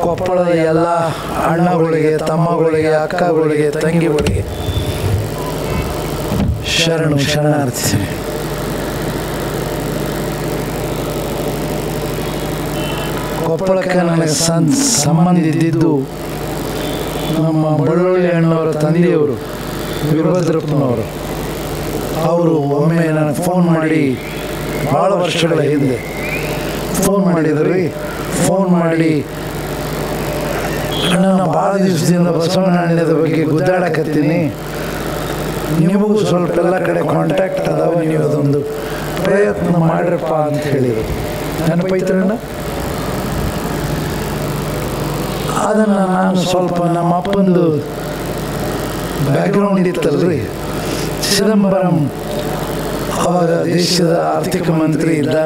ಕೊಪ್ಪಳದ ಎಲ್ಲ ಅಣ್ಣಗಳಿಗೆ, ತಮ್ಮಗಳಿಗೆ, ಅಕ್ಕಗಳಿಗೆ, ತಂಗಿಗಳಿಗೆ ಶರಣಾರ್ಥಿ. ಕೊಪ್ಪಳಕ್ಕೆ ನನಗೆ ಸಂಬಂಧ ಇದ್ದಿದ್ದು ನಮ್ಮ ಬಳ್ಳೊಳ್ಳಿ ಅಣ್ಣವರ ತಂದೆಯವರು ವೀರಭದ್ರಪ್ಪನವರು. ಅವರು ಒಮ್ಮೆ ನನಗೆ ಫೋನ್ ಮಾಡಿ, ಭಾಳ ವರ್ಷಗಳ ಹಿಂದೆ ಫೋನ್ ಮಾಡಿ ನಾನು ಭಾಳ ದಿವಸದಿಂದ ಬಸವಣ್ಣದ ಬಗ್ಗೆ ಗುದ್ದಾಡಕತ್ತೀನಿ, ನಿಮಗೂ ಸ್ವಲ್ಪ ಎಲ್ಲ ಕಡೆ ಕಾಂಟ್ಯಾಕ್ಟ್ ಅದಾವ, ನೀವು ಅದೊಂದು ಪ್ರಯತ್ನ ಮಾಡ್ರಪ್ಪ ಅಂತ ಹೇಳಿದರು. ನೆನಪೈತ್ರಣ್ಣ? ಅದನ್ನು ನಾನು ಸ್ವಲ್ಪ ನಮ್ಮ ಅಪ್ಪಂದು ಬ್ಯಾಕ್ಗ್ರೌಂಡ್ ಇತ್ತಲ್ರಿ, ಚಿದಂಬರಂ ಅವಾಗ ದೇಶದ ಆರ್ಥಿಕ ಮಂತ್ರಿ ಇದ್ದ.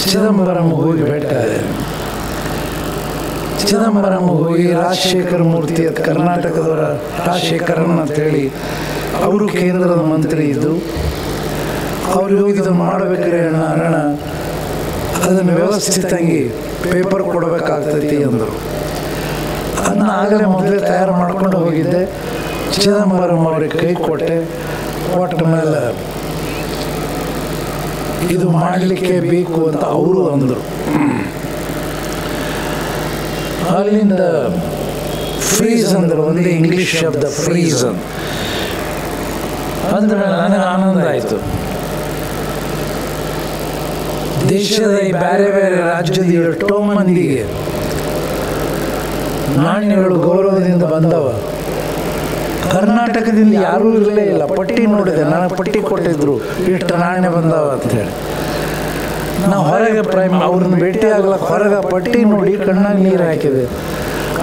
ಚಿದಂಬರಂ ಹೋಗಿ ಭೇಟಿಯಾದೆ. ಚಿದಂಬರಂ ಹೋಗಿ ರಾಜಶೇಖರ ಮೂರ್ತಿ, ಅದು ಕರ್ನಾಟಕದವರ ರಾಜಶೇಖರನ್ ಅಂತೇಳಿ ಅವರು ಕೇಂದ್ರದ ಮಂತ್ರಿ ಇದ್ದು, ಅವ್ರಿಗೆ ಹೋಗಿ ಇದನ್ನು ಮಾಡಬೇಕ್ರಿ ಅಣ್ಣ, ಅದನ್ನು ವ್ಯವಸ್ಥಿತಂಗಿ ಪೇಪರ್ ಕೊಡಬೇಕಾಗ್ತೈತಿ ಅಂದರು. ಅದನ್ನ ಆಗಲೇ ಮೊದಲೇ ತಯಾರು ಮಾಡ್ಕೊಂಡು ಹೋಗಿದ್ದೆ. ಚಿದಂಬರಂ ಅವ್ರಿಗೆ ಕೈ ಕೊಟ್ಟೆ. ಕೊಟ್ಟ ಮೇಲೆ ಇದು ಮಾಡಲಿಕ್ಕೆ ಬೇಕು ಅಂತ ಅವರು ಅಂದರು. ಅಲ್ಲಿಂದ ಫ್ರೀಸ್ ಅಂದ್ರೆ ಒಂದೇ ಇಂಗ್ಲೀಷ್ ಶಬ್ದ ಫ್ರೀಸ್ ಅಂದ್ರೆ ನನಗೆ ಆನಂದ ಆಯಿತು. ದೇಶದ ಈ ಬೇರೆ ಬೇರೆ ರಾಜ್ಯದ ಎಷ್ಟೋ ಮಂದಿಗೆ ನಾಣ್ಯಗಳು ಗೌರವದಿಂದ ಬಂದವ. ಕರ್ನಾಟಕದಿಂದ ಯಾರೂ ಇರಲೇ ಇಲ್ಲ. ಪಟ್ಟಿ ನೋಡಿದೆ, ನನಗೆ ಪಟ್ಟಿ ಕೊಟ್ಟಿದ್ರು, ಇಷ್ಟು ನಾಣ್ಯ ಬಂದವ ಅಂತೇಳಿ. ನಾವು ಹೊರಗೆ ಅವ್ರನ್ನ ಭೇಟಿ ಆಗ್ಲಕ್ಕೆ ಹೊರಗೆ ಪಟ್ಟಿ ನೋಡಿ ಕಣ್ಣಾಗ ನೀರು ಹಾಕಿದೆ.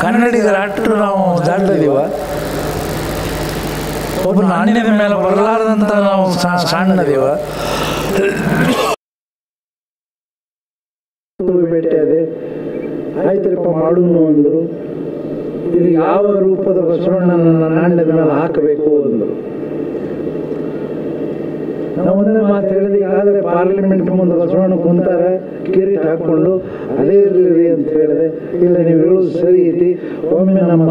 ಕನ್ನಡಿಗರ ಅಟ್ಟು ನಾವು ದಾಟದೀವ. ಒಬ್ಬ ನಾಣ್ಯದ ಮೇಲೆ ಬರಲಾರ್ದಂತ ನಾವು ಸಣ್ಣದೀವ. ಭೇಟಿಯಾದೆ. ಆಯ್ತರಪ್ಪ ಮಾಡೋನು ಅಂದರು. ಇದು ಯಾವ ರೂಪದ ಬಸವಣ್ಣನ ನಾಣ್ಯದ ಮೇಲೆ ಹಾಕಬೇಕು ಅಂದರು. ನಾವು ಒಂದೇ ಮಾತು ಹೇಳಿದೆ, ಆದರೆ ಪಾರ್ಲಿಮೆಂಟ್ ಮುಂದೆ ಬಸವಣ್ಣ ಕುಂತಾರೆ ಕಿರೀಟ ಹಾಕ್ಕೊಂಡು, ಅದೇ ಇರಲಿ ಅಂತ ಹೇಳಿದೆ. ಇಲ್ಲ, ನೀವು ಹೇಳೋದು ಸರಿ ಐತಿ, ಒಮ್ಮೆ ನಮ್ಮ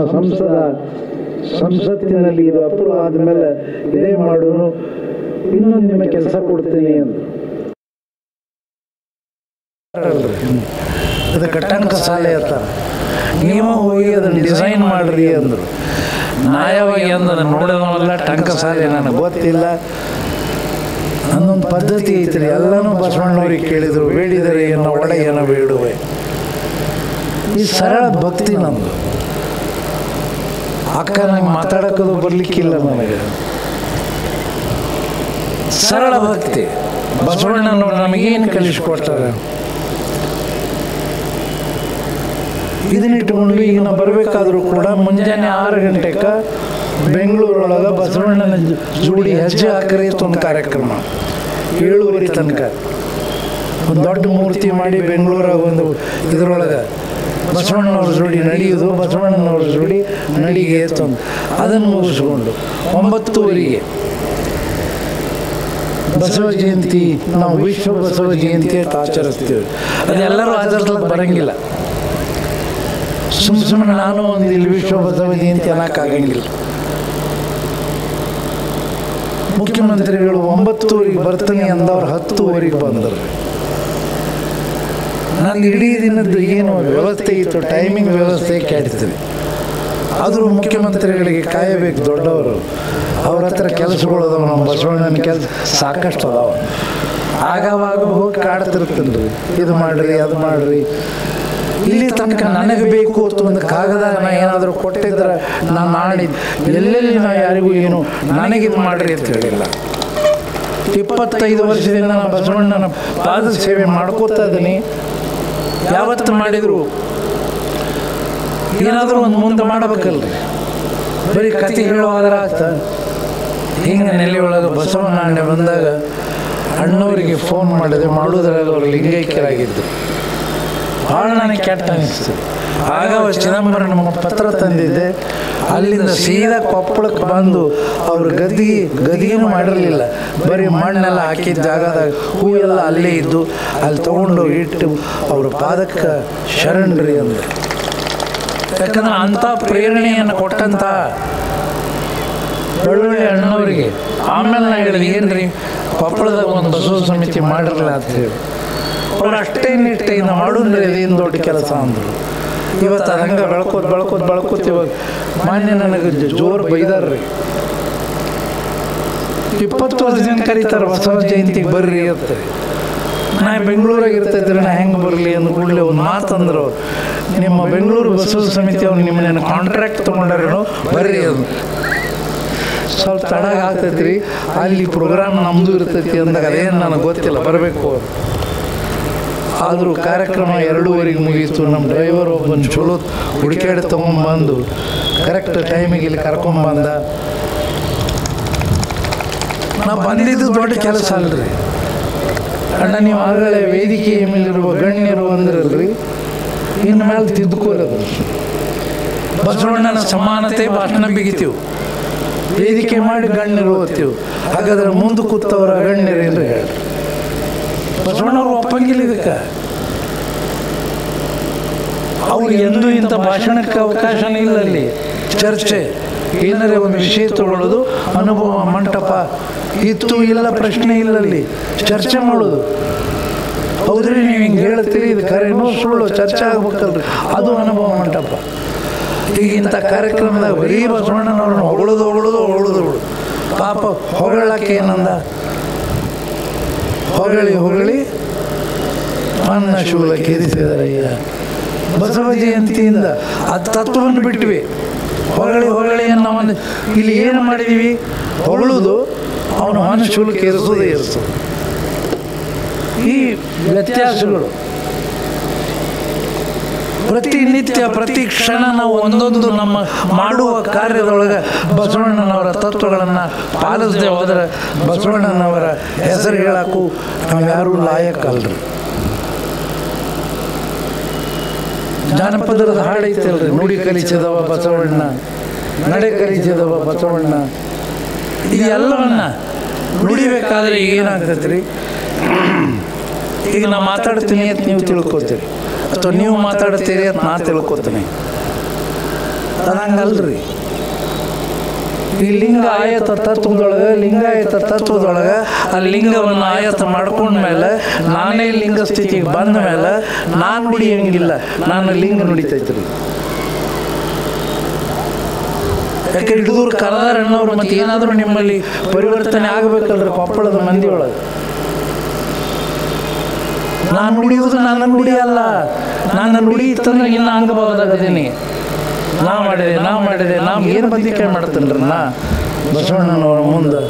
ಸಂಸತ್ತಿನಲ್ಲಿ ಇದು ಅಪ್ರೂವ್ ಆದಮೇಲೆ ಇದೇ ಮಾಡೋನು, ಇನ್ನೊಂದು ನಿಮ್ಮ ಕೆಲಸ ಕೊಡ್ತೀನಿ ಅಂತ. ಅದಕ್ಕೆ ಟಂಕ ಸಾಲೆ ಇರ್ತಾರೆ, ನೀವು ಹೋಗಿ ಅದನ್ನು ಡಿಸೈನ್ ಮಾಡ್ರಿ ಅಂದರು. ನಾಯವಾಗಿ ಅಂದ್ರೆ ನೋಡೋದಲ್ಲ, ಟಂಕ ಸಾಲೆ ನನಗೆ ಗೊತ್ತಿಲ್ಲ. ಅನ್ನೊಂದು ಪದ್ಧತಿ ಐತ್ರಿ, ಎಲ್ಲನೂ ಬಸವಣ್ಣವ್ರಿಗೆ ಕೇಳಿದರು. ಬೇಡಿದರೆ ಏನೋ ಒಡೆಯನ ಬೇಡುವೆ. ಈ ಸರಳ ಭಕ್ತಿ ನಮ್ಮದು. ಅಕ್ಕ ನಂಗೆ ಮಾತಾಡೋಕ್ಕದು ಬರಲಿಕ್ಕಿಲ್ಲ ನನಗೆ. ಸರಳ ಭಕ್ತಿ ಬಸವಣ್ಣನವ್ರು ನಮಗೇನು ಕಲಿಸ್ಕೊಡ್ತಾರೆ. ಇದನ್ನಿಟ್ಟುಕೊಂಡು ಈಗ ನಾವು ಬರಬೇಕಾದ್ರೂ ಕೂಡ ಮುಂಜಾನೆ 6 ಗಂಟೆಗೆ ಬೆಂಗಳೂರೊಳಗೆ ಬಸವಣ್ಣನ ಜೋಡಿ ಹೆಜ್ಜೆ ಹಾಕ್ರಿ ಒಂದು ಕಾರ್ಯಕ್ರಮ. 7:30 ತನಕ ಒಂದು ದೊಡ್ಡ ಮೂರ್ತಿ ಮಾಡಿ ಬೆಂಗಳೂರಾಗ ಒಂದು ಇದರೊಳಗೆ ಬಸವಣ್ಣನವ್ರ ಜೋಡಿ ನಡೆಯೋದು, ಬಸವಣ್ಣನವ್ರ ಜೋಡಿ ನಡಿಗೆ ತಂದು ಅದನ್ನು ಮುಗಿಸ್ಕೊಂಡು 9:30ಗೆ ಬಸವ ಜಯಂತಿ, ನಾವು ವಿಶ್ವ ಬಸವ ಜಯಂತಿ ಅಂತ ಆಚರಿಸ್ತೀವಿ. ಅದೆಲ್ಲರೂ ಆಚರಿಸ್ಲಿಕ್ಕೆ ಬರಂಗಿಲ್ಲ. ಸುಮ್ಮನೆ ನಾನು ಒಂದು ಇಲ್ಲಿ ವಿಶ್ವ ಬಸವ ಜಯಂತಿ ಅನ್ನೋಕ್ಕಾಗಂಗಿಲ್ಲ. ಮುಖ್ಯಮಂತ್ರಿಗಳು 9:00ಗೆ ಬರ್ತೀನಿ ಅಂದವ್ರು 10:00ಗೆ ಬಂದರು. ನನಗೆ ಇಡೀ ದಿನದ್ದು ಏನು ವ್ಯವಸ್ಥೆ ಇತ್ತು, ಟೈಮಿಂಗ್ ವ್ಯವಸ್ಥೆ ಕೆಡ್ತೀವಿ. ಆದರೂ ಮುಖ್ಯಮಂತ್ರಿಗಳಿಗೆ ಕಾಯಬೇಕು, ದೊಡ್ಡವರು. ಅವ್ರ ಹತ್ರ ಕೆಲಸಗಳು ಅದಾವ, ನಮ್ಮ ಬಸವಣ್ಣನ ಕೆಲಸ ಸಾಕಷ್ಟು ಅದಾವ. ಆಗಾವಾಗ ಹೋಗಿ ಕಾಡ್ತಿರ್ತೀನಿ ರೀ, ಇದು ಮಾಡಿರಿ ಅದು ಮಾಡಿರಿ. ಇಲ್ಲಿ ತನಕ ನನಗೆ ಬೇಕು ಅಂತ ಒಂದು ಕಾಗದ ನಾ ಏನಾದರೂ ಕೊಟ್ಟಿದ್ರೆ ನಾನು ನಾಳೆ ಎಲ್ಲೆಲ್ಲಿ ನಾ ಯಾರಿಗೂ ಏನು ನನಗಿದು ಮಾಡಿರಿ ಅಂತ ಹೇಳಿಲ್ಲ. 25 ವರ್ಷದಿಂದ ನಾನು ಬಸವಣ್ಣನ ಪಾದ ಸೇವೆ ಮಾಡ್ಕೋತಾ ಇದ್ದೀನಿ. ಯಾವತ್ತು ಮಾಡಿದ್ರು ಏನಾದರೂ ಒಂದು ಮುಂದೆ ಮಾಡಬೇಕಲ್ರಿ. ಬರೀ ಕತೆ ಹೇಳುವಾದ್ರೆ ಆಗ್ತಾ. ಹಿಂಗೆ ನೆಲೆ ಒಳಗೆ ಬಸವಣ್ಣ ನಾಣ್ಯ ಬಂದಾಗ ಅಣ್ಣವರಿಗೆ ಫೋನ್ ಮಾಡಿದೆ. ಮಾಡೋದ್ರಾಗ ಅವರು ಲಿಂಗೈಕ್ಯರಾಗಿದ್ದು ಭಾಳ ನನಗೆ ಕೆಟ್ಟ ಅನಿಸ್ತು. ಆಗ ಚಿದಂಬರಂ ನಮ್ಮ ಪತ್ರ ತಂದಿದ್ದೆ. ಅಲ್ಲಿಂದ ಸೀದಾ ಕೊಪ್ಪಳಕ್ಕೆ ಬಂದು ಅವ್ರ ಗದಿಗೇನು ಮಾಡಿರಲಿಲ್ಲ, ಬರೀ ಮಣ್ಣೆಲ್ಲ ಹಾಕಿದ ಜಾಗದಾಗ ಹೂವೆಲ್ಲ ಅಲ್ಲೇ ಇದ್ದು ಅಲ್ಲಿ ತೊಗೊಂಡು ಇಟ್ಟು ಅವ್ರ ಪಾದಕ್ಕೆ ಶರಣ್ರಿ ಅಂದರು. ಯಾಕಂದ್ರೆ ಅಂಥ ಪ್ರೇರಣೆಯನ್ನು ಕೊಟ್ಟಂಥ ಬೆಳ್ಳುಳ್ಳಿ ಅಣ್ಣವರಿಗೆ ಆಮೇಲೆ ನಾ ಹೇಳಿದೆ, ಏನು ರೀ ಕೊಪ್ಪಳದಾಗ ಒಂದು ಬಸವ ಸಮಿತಿ ಮಾಡಿರಲ್ಲ ಅಂತ ಹೇಳಿ. ಅವ್ರು ಅಷ್ಟೇ ನಿಷ್ಠೆಯಿಂದ ಮಾಡೋದ್ರಿ ಅದೇನು ದೊಡ್ಡ ಕೆಲಸ ಅಂದರು. ಇವತ್ತು ಅದು ಹಂಗೆ ಬೆಳ್ಕೋತ ಇವಾಗ ಮಾನ್ಯ ನನಗೆ ಜೋರು ಬೈದಾರ್ರಿ. 20 ವರ್ಷದಿಂದ ಕರೀತಾರೆ ಬಸವ ಜಯಂತಿಗೆ ಬರ್ರಿ ಅಂತ. ನಾ ಬೆಂಗಳೂರಾಗ ಇರ್ತೈತ್ರಿ, ನಾ ಹೆಂಗೆ ಬರಲಿ ಅಂದ ಕೂಡಲೇ ಒಂದು ಮಾತಂದ್ರೆ ಅವ್ರು, ನಿಮ್ಮ ಬೆಂಗಳೂರು ಬಸವ ಸಮಿತಿ ಅವ್ರು ನಿಮ್ಮನ್ನೇನು ಕಾಂಟ್ರಾಕ್ಟ್ ತೊಗೊಂಡಾರೇನೋ ಬರ್ರಿ ಅದು. ಸ್ವಲ್ಪ ತಡ ಆಗ್ತೈತ್ರಿ, ಅಲ್ಲಿ ಪ್ರೋಗ್ರಾಮ್ ನಮ್ಮದು ಇರ್ತೈತಿ ಅಂದಾಗ ಅದೇನು ನನಗೆ ಗೊತ್ತಿಲ್ಲ, ಬರಬೇಕು ಅವ್ರು. ಆದರೂ ಕಾರ್ಯಕ್ರಮ 2:30 ಮುಗೀತು. ನಮ್ಮ ಡ್ರೈವರ್ ಒಬ್ಬನ ಚಲೋ ಹುಡುಕಾಡಿ ತೊಗೊಂಬಂದು ಕರೆಕ್ಟ್ ಟೈಮಿಗೆ ಇಲ್ಲಿ ಕರ್ಕೊಂಬಂದ. ನಾವು ಬಂದಿದ್ದು ದೊಡ್ಡ ಕೆಲಸ ಅಲ್ರಿ ಅಣ್ಣ. ನೀವು ಆಗಲೇ ವೇದಿಕೆಯ ಮೇಲಿರುವ ಗಣ್ಯರು ಅಂದ್ರಲ್ರಿ, ಇನ್ನು ಮೇಲೆ ತಿದ್ದುಕೋರದು. ಬಸವಣ್ಣನ ಸಮಾನತೆ ಭಾಷಣ ಬಿಗಿತೀವಿ, ವೇದಿಕೆ ಮಾಡಿ ಗಣ್ಯರು ಓದ್ತೀವಿ. ಹಾಗಾದ್ರೆ ಮುಂದೆ ಕೂತವರ ಗಣ್ಯರು ಏನ್ರಿ ಹೇಳ್ರಿ? ಬಸವಣ್ಣವ್ರು ಒಪ್ಪಂಗಿಲ್ಲ ಇದಕ್ಕೆ. ಅವ್ರು ಎಂದೂ ಇಂಥ ಭಾಷಣಕ್ಕೆ ಅವಕಾಶನೇ ಇಲ್ಲ. ಅಲ್ಲಿ ಚರ್ಚೆ ಏನಾರೇ ಒಂದು ವಿಷಯ ತಗೊಳ್ಳೋದು, ಅನುಭವ ಮಂಟಪ ಇತ್ತು ಇಲ್ಲ ಪ್ರಶ್ನೆ ಇಲ್ಲ, ಅಲ್ಲಿ ಚರ್ಚೆ ಮಾಡೋದು. ಹೌದ್ರಿ ನೀವು ಹಿಂಗೆ ಹೇಳ್ತೀರಿ, ಇದು ಕರೆನೋ ಸುಳ್ಳು ಚರ್ಚೆ ಆಗ್ಬೇಕಲ್ರಿ, ಅದು ಅನುಭವ ಮಂಟಪ. ಈಗ ಇಂಥ ಕಾರ್ಯಕ್ರಮದಾಗ ಬರೀ ಬಸವಣ್ಣನವ್ರನ್ನ ಹೊಗಳೋದು. ಪಾಪ ಹೊಗಳಕ್ಕೆ ಏನಂದ, ಹೊಗಳಿ ಅನ್ನ ಶೂಲ ಕೇರಿಸಿದರಯ್ಯ. ಬಸವ ಜಯಂತಿಯಿಂದ ಆ ತತ್ವವನ್ನು ಬಿಟ್ವಿ. ಹೊಗಳಿ ಅನ್ನೋ ಇಲ್ಲಿ ಏನು ಮಾಡಿದೀವಿ? ಹೊಗಳೋದು, ಅವನು ಅನ್ನ ಶೂಲ ಕೇರಿಸೋದು ಏರಿಸೋದು. ಈ ವ್ಯತ್ಯಾಸಗಳು ಪ್ರತಿನಿತ್ಯ ಪ್ರತಿ ಕ್ಷಣ ನಾವು ಒಂದೊಂದು ನಮ್ಮ ಮಾಡುವ ಕಾರ್ಯದೊಳಗೆ ಬಸವಣ್ಣನವರ ತತ್ವಗಳನ್ನು ಪಾಲಿಸದೆ ಹೋದರೆ ಬಸವಣ್ಣನವರ ಹೆಸರು ಹೇಳಕ್ಕೂ ನಾವು ಯಾರೂ ಲಾಯಕ್ಕಲ್ರಿ. ಜಾನಪದರದ ಹಾಡೈತಲ್ರಿ, ನುಡಿ ಕಲಿಸಿದವ ಬಸವಣ್ಣ, ನಡೆ ಕಲಿಸಿದವ ಬಸವಣ್ಣ. ಇದೆಲ್ಲವನ್ನ ನುಡಿಬೇಕಾದ್ರೆ ಏನಾಗ್ತೈತೆ ರೀ? ಈಗ ನಾ ಮಾತಾಡ್ತೀನಿ ಅಂತ ನೀವು ತಿಳ್ಕೊತೀರಿ, ಅಥವಾ ನೀವು ಮಾತಾಡ್ತೀರಿ ಅಂತ ನಾ ತಿಳ್ಕೊತೀನಿ. ಅದು ಹಂಗಲ್ರಿ. ಈ ಲಿಂಗ ಆಯತ ಲಿಂಗಾಯತ ತತ್ವದೊಳಗೆ ಆ ಲಿಂಗವನ್ನು ಆಯತ ಮಾಡ್ಕೊಂಡ್ಮೇಲೆ ನಾನೇ ಲಿಂಗ ಸ್ಥಿತಿಗೆ ಬಂದ ಮೇಲೆ ನಾನು ನುಡಿಯಂಗಿಲ್ಲ, ನಾನು ಲಿಂಗ ನುಡಿತೈತ್ರಿ. ಯಾಕೆ ಹಿಡಿದೂರು ಕರದಾರಣ್ಣವ್ರು ಮತ್ತೆ ಏನಾದರೂ ನಿಮ್ಮಲ್ಲಿ ಪರಿವರ್ತನೆ ಆಗಬೇಕಲ್ರಿ ಕೊಪ್ಪಳದ ಮಂದಿ ಒಳಗೆ. ನಾನು ನುಡಿಯುವುದು ನನ್ನ ನುಡಿ ಅಲ್ಲ, ನನ್ನ ನುಡಿ ಇತ್ತಂದ್ರೆ ಇನ್ನು ಅಂಗಭಾಗದಾಗದೀನಿ. ನಾ ಮಾಡಿದೆ ನಾವು ಏನು ಬದಿಕೆ ಮಾಡ್ತೇನ್ರಿ ನಾ ಬಸವಣ್ಣನವರ ಮುಂದೆ.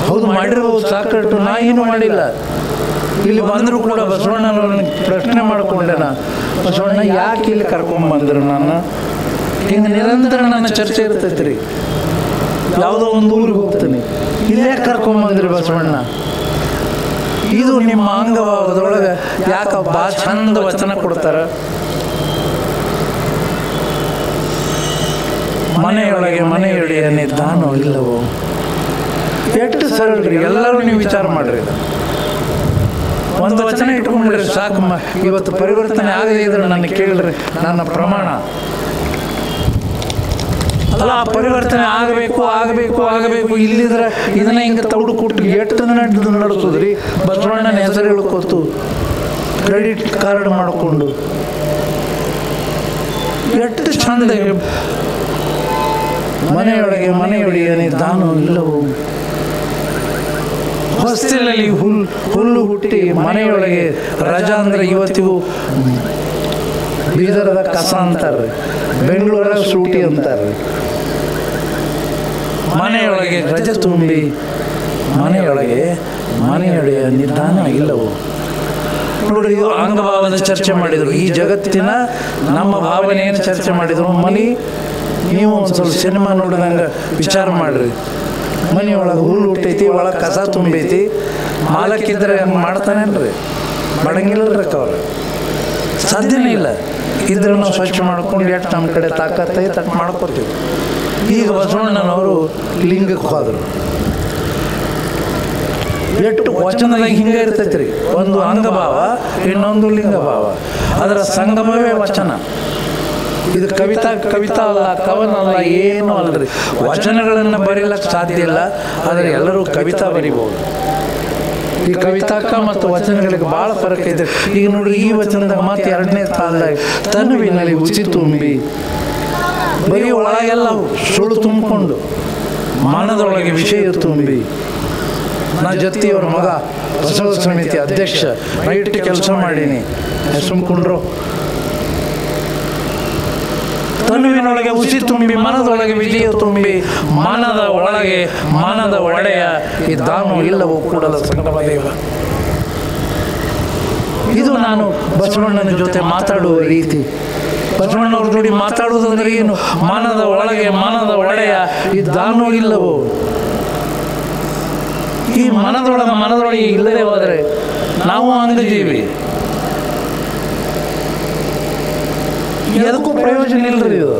ಹೌದು ಮಾಡಿರ್ಬೋದು ಸಾಕಷ್ಟು, ನಾ ಏನು ಮಾಡಿಲ್ಲ. ಇಲ್ಲಿ ಬಂದರೂ ಕೂಡ ಬಸವಣ್ಣನವ್ರನ್ನ ಪ್ರಶ್ನೆ ಮಾಡಿಕೊಂಡೆ ನಾ, ಬಸವಣ್ಣ ಯಾಕೆ ಇಲ್ಲಿ ಕರ್ಕೊಂಬಂದ್ರು ನಾನು? ಹಿಂಗೆ ನಿರಂತರ ನನ್ನ ಚರ್ಚೆ ಇರ್ತೈತಿ ರೀ. ಯಾವುದೋ ಒಂದು ಊರಿಗೆ ಹೋಗ್ತೀನಿ, ಇಲ್ಲೇ ಕರ್ಕೊಂಬಂದ್ರಿ ಬಸವಣ್ಣ. ಇದು ನಿಮ್ಮ ಅಂಗಭಾಗದೊಳಗೆ ಯಾಕೆ ಭಾಳ ಚಂದ ವಚನ ಕೊಡ್ತಾರ. ಮನೆಯೊಳಗೆ ಮನೆಯೊಡೆಯ ನಿಧಾನೋ ಇಲ್ಲವೋ, ಎಷ್ಟು ಸರಳ್ರಿ. ಎಲ್ಲರೂ ನೀವು ವಿಚಾರ ಮಾಡ್ರಿ, ಒಂದು ವಚನ ಇಟ್ಕೊಂಡ್ರಿ ಸಾಕಮ್ಮ. ಇವತ್ತು ಪರಿವರ್ತನೆ ಆಗದೇ ಇದ್ರೆ ನನ್ನ ಕೇಳ್ರಿ, ನನ್ನ ಪ್ರಮಾಣ ಅಲ್ಲ. ಆ ಪರಿವರ್ತನೆ ಆಗಬೇಕು ಇಲ್ಲಿದ್ರೆ ಇದನ್ನ ಹಿಂಗೆ ತೌಡು ಕೊಟ್ಟು ಎಷ್ಟು ನಡೆಸೋದ್ರಿ? ಬಸವಣ್ಣನ ಹೆಸರು ಹೇಳ್ಕೊತು, ಕ್ರೆಡಿಟ್ ಕಾರ್ಡ್ ಮಾಡಿಕೊಂಡು ಎಷ್ಟು ಚಂದ. ಮನೆಯೊಳಗೆ ಮನೆಯೊಡೆಯ ನಿಧಾನೋ ಇಲ್ಲವೋ, ಹೊಸ್ತಿಲಲ್ಲಿ ಹುಲ್ಲು ಹುಟ್ಟಿ ಮನೆಯೊಳಗೆ ರಜಾ ಅಂದ್ರೆ ಇವತ್ತಿಗೂ ಬೀದರದ ಕಸ ಅಂತಾರೆ, ಬೆಂಗಳೂರಾಗ ಸೂಟಿ ಅಂತಾರೆ. ಮನೆಯೊಳಗೆ ರಜೆ ತುಂಬಿ ಮನೆಯೊಡೆಯ ನಿಧಾನ ಇಲ್ಲವೋ. ನೋಡ್ರಿ, ಇದು ಅಂಗಭಾವದ ಚರ್ಚೆ ಮಾಡಿದರು. ಈ ಜಗತ್ತಿನ ನಮ್ಮ ಭಾವನೆಯನ್ನು ಚರ್ಚೆ ಮಾಡಿದರು. ನೀವು ಒಂದು ಸ್ವಲ್ಪ ಸಿನಿಮಾ ನೋಡಿದಂಗೆ ವಿಚಾರ ಮಾಡ್ರಿ. ಮನೆಯೊಳಗೆ ಹುಲ್ಲು ಹುಟ್ಟೈತಿ, ಒಳಗೆ ಕಸ ತುಂಬೈತಿ. ಮಾಲಕ್ಕಿದ್ರೆ ಹಂಗೆ ಮಾಡ್ತಾನೇನ್ರಿ? ಮಾಡಂಗಿಲ್ಲರಿ ಅವ್ರು, ಸಾಧ್ಯನೇ ಇಲ್ಲ. ಇದ್ರೆ ನಾವು ಸ್ವಚ್ಛ ಮಾಡ್ಕೊಂಡು ಎಷ್ಟು ನಮ್ಮ ಕಡೆ ತಾಕತ್ತೈತೆ ತಕ್ಕ ಮಾಡ್ಕೋತೀವಿ. ಈಗ ಬಸವಣ್ಣನವರು ಲಿಂಗಕ್ಕೆ ಹೋದರು. ಎಷ್ಟು ವಚನದಾಗ ಹಿಂಗೆ ಇರ್ತೈತೆ ರೀ, ಒಂದು ಅಂಗಭಾವ ಇನ್ನೊಂದು ಲಿಂಗಭಾವ, ಅದರ ಸಂಗಮವೇ ವಚನ. ಇದು ಕವಿತಾ ಅಲ್ಲ, ಕವನ ಅಲ್ಲ, ಏನೂ ಅಲ್ಲರಿ. ವಚನಗಳನ್ನು ಬರೀಲಕ್ಕೆ ಸಾಧ್ಯ ಇಲ್ಲ, ಆದರೆ ಎಲ್ಲರೂ ಕವಿತಾ ಬರಿಬೋದು. ಈ ಕವಿತಾಕ ಮತ್ತು ವಚನಗಳಿಗೆ ಭಾಳ ಫರಕ್ ಇದೆ. ಈಗ ನೋಡ್ರಿ, ಈ ವಚನದಾಗ ಮತ್ತೆ 2ನೇ ಸಾಲದಾಗ ತನುವಿನಲ್ಲಿ ಉಸಿ ತುಂಬಿ, ಬರೀ ಒಳಗೆಲ್ಲ ಸುಳ್ಳು ತುಂಬಿಕೊಂಡು ಮನದೊಳಗೆ ವಿಷಯ ತುಂಬಿ. ನಾ ಜೊತೆಯವ್ರ ಮಗ, ಬಸವ ಸಮಿತಿ ಅಧ್ಯಕ್ಷ, ನೈಟ್ ಕೆಲಸ ಮಾಡೀನಿ, ಸುಮ್ಕೊಂಡ್ರು. ತನುವಿನೊಳಗೆ ಉಸಿ ತುಂಬಿ, ಮನದೊಳಗೆ ವಿಜಯ ತುಂಬಿ, ಮನದ ಒಳಗೆ ಮನದ ಒಡೆಯ ಇದ್ದಾನೋ ಇಲ್ಲವೋ ಕೂಡಲ ಸಂಗಮ ದೇವ. ಇದು ನಾನು ಬಸವಣ್ಣನ ಜೊತೆ ಮಾತಾಡುವ ರೀತಿ. ಬಸವಣ್ಣವ್ರ ಜೋಡಿ ಮಾತಾಡುವುದಂದ್ರೆ ಏನು? ಮನದ ಒಳಗೆ ಮನದ ಒಡೆಯ ಇದ್ದಾನೋ ಇಲ್ಲವೋ. ಈ ಮನದೊಳಗೆ ಇಲ್ಲದೆ ಹೋದರೆ ನಾವು ಅಂಗಜೀವಿ, ಎದಕ್ಕೂ ಪ್ರಯೋಜನ ಇಲ್ಲರಿ. ಇದು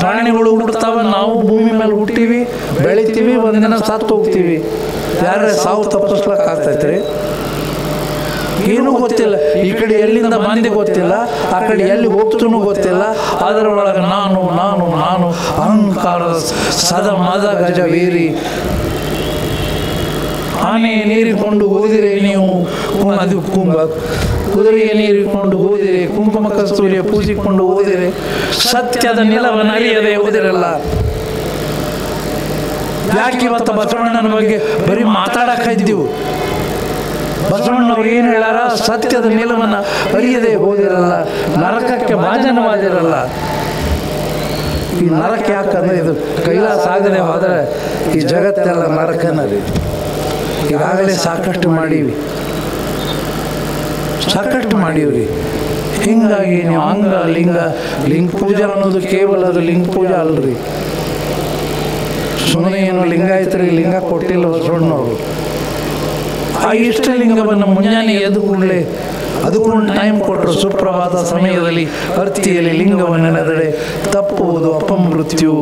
ಪ್ರಾಣಿಗಳು ಹುಡ್ತಾವ, ನಾವು ಭೂಮಿ ಮೇಲೆ ಹುಟ್ಟಿವಿ, ಬೆಳಿತೀವಿ, ಒಂದಿನ ಸತ್ತು ಹೋಗ್ತೀವಿ. ಯಾರೇ ಸಾವು ತಪ್ಪಿಸ್ಲಕ್ಕೆ ಆಗ್ತೈತ್ರಿ? ಏನೂ ಗೊತ್ತಿಲ್ಲ. ಈ ಕಡೆ ಎಲ್ಲಿಂದ ಬಂದಿ ಗೊತ್ತಿಲ್ಲ, ಆ ಕಡೆ ಎಲ್ಲಿ ಹೋಗ್ತೂ ಗೊತ್ತಿಲ್ಲ. ಅದರೊಳಗೆ ನಾನು ನಾನು ನಾನು ಅಹಂಕಾರದ ಸದ ಮದ ಗಜವೇರಿ. ಆನೆ ನೀರಿಕೊಂಡು ಹೋದಿರೆ ನೀವು, ಅದು ಕುದುರೆಯ ನೀರಿಕೊಂಡು ಹೋದಿರೆ, ಕುಂಕುಮ ಕಸ್ತೂರಿಯ ಪೂಜಿಕೊಂಡು ಹೋದಿರೆ, ಸತ್ಯದ ನಿಲವನ್ನು ಅರಿಯದೆ ಹೋದಿರಲ್ಲ. ಯಾಕೆ ಇವತ್ತು ಬಸವಣ್ಣನ ಬಗ್ಗೆ ಬರೀ ಮಾತಾಡಕ ಇದ್ದೀವಿ? ಬಸವಣ್ಣವ್ರು ಏನು ಹೇಳಾರ? ಸತ್ಯದ ನಿಲವನ್ನು ಅರಿಯದೆ ಹೋದಿರಲ್ಲ, ನರಕಕ್ಕೆ ಭಾಜನವಾದಿರಲ್ಲ. ಈ ನರಕ ಯಾಕಂದ್ರೆ ಇದು ಕೈಲಾಸ ಆಗದೆ ಹೋದರೆ ಈ ಜಗತ್ತೆಲ್ಲ ನರಕನರಿ. ಈಗಾಗಲೇ ಸಾಕಷ್ಟು ಮಾಡೀವಿ. ಹಿಂಗಾಗಿ ನೀವು ಅಂಗ ಲಿಂಗ ಪೂಜೆ ಅನ್ನೋದು ಕೇವಲ ಅದು ಲಿಂಗ ಪೂಜೆ ಅಲ್ರಿ. ಸುಮ್ಮನೆ ಏನು ಲಿಂಗಾಯತರಿಗೆ ಲಿಂಗ ಕೊಟ್ಟಿಲ್ಲ ಬಸವಣ್ಣವರು. ಆ ಇಷ್ಟಲಿಂಗವನ್ನು ಮುಂಜಾನೆ ಎದ್ದು ಕೂಡಲೇ ಅದಕ್ಕೊಂದು ಟೈಮ್ ಕೊಟ್ಟರು. ಸುಪ್ರಭಾತ ಸಮಯದಲ್ಲಿ ಅರ್ತಿಯಲ್ಲಿ ಲಿಂಗವನ್ನು ನೆನೆದರೆ ತಪ್ಪುವುದು ಅಪಮೃತ್ಯು.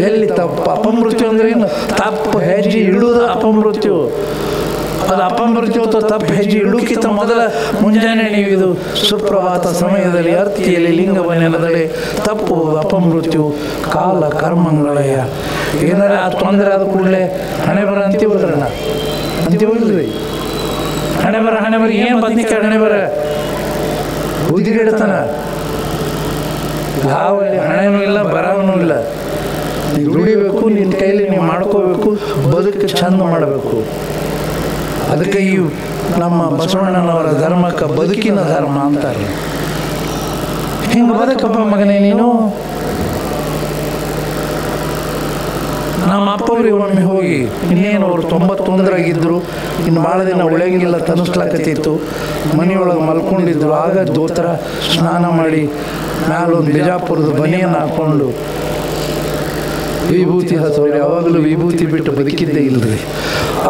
ಎಲ್ಲಿ ತಪ್ಪು? ಅಪಮೃತ್ಯು ಅಂದ್ರೆ ಏನು? ತಪ್ಪು ಹೆಜ್ಜೆ ಇಡುವುದು ಅಪಮೃತ್ಯು. ಅದು ಅಪಮೃತ್ಯು ಅಥವಾ ತಪ್ಪು ಹೆಜ್ಜೆ ಇಡುಕ್ಕಿಂತ ಮೊದಲ ಮುಂಜಾನೆ ನೀವು ಇದು ಸುಪ್ರಭಾತ ಸಮಯದಲ್ಲಿ ಅರ್ತಿಯಲ್ಲಿ ಲಿಂಗವನ್ನು ನೆನೆದರೆ ತಪ್ಪುವುದು ಅಪಮೃತ್ಯು. ಕಾಲ ಕರ್ಮಗಳಯ. ಏನಾರ ಆ ತೊಂದರೆ ಆದ ಕೂಡಲೇ ಹಣೆ ಬರ ಅಂತೀವಲ್ರಣ್ಣ, ಅಂತೀವಲ್ರಿ? ಹಣೆ ಬರ ಏನು ಬಂದಿಕ್ಕೆ ಹಣೆ ಬರ ಬುದ್ಧಿಗೆಡ್ತಾನ. ಯಾವ ಹಣೆನೂ ಇಲ್ಲ, ಬರವೂ ಇಲ್ಲ. ನೀವು ದುಡಿಬೇಕು, ನಿನ್ನ ಕೈಲಿ ನೀವು ಮಾಡ್ಕೋಬೇಕು, ಬದುಕು ಚಂದ ಮಾಡಬೇಕು. ಅದಕ್ಕೆ ಈ ನಮ್ಮ ಬಸವಣ್ಣನವರ ಧರ್ಮಕ್ಕೆ ಬದುಕಿನ ಧರ್ಮ ಅಂತಾರೆ. ಹಿಂಗೆ ಬದುಕಪ್ಪ ಮಗನೇ ನೀನು. ನಮ್ಮ ಅಪ್ಪವ್ರಿಗೆ ಒಮ್ಮೆ ಹೋಗಿ, ಇನ್ನೇನು ಅವರು 91ರಾಗಿದ್ದರು, ಇನ್ನು ಭಾಳ ದಿನ ಒಳ್ಳೆಯಂಗಿಲ್ಲ ತನಿಸ್ಲಾಕತ್ತಿತ್ತು. ಮನೆಯೊಳಗೆ ಮಲ್ಕೊಂಡಿದ್ರು. ಆಗ ದೋತ್ರ ಸ್ನಾನ ಮಾಡಿ ಮ್ಯಾಲೊಂದು ಬಿಜಾಪುರದ ಬನಿಯನ್ನು ಹಾಕ್ಕೊಂಡು ವಿಭೂತಿ ಹಚ್ಚೋರು. ಯಾವಾಗಲೂ ವಿಭೂತಿ ಬಿಟ್ಟು ಬದುಕಿದ್ದೇ ಇಲ್ಲರಿ.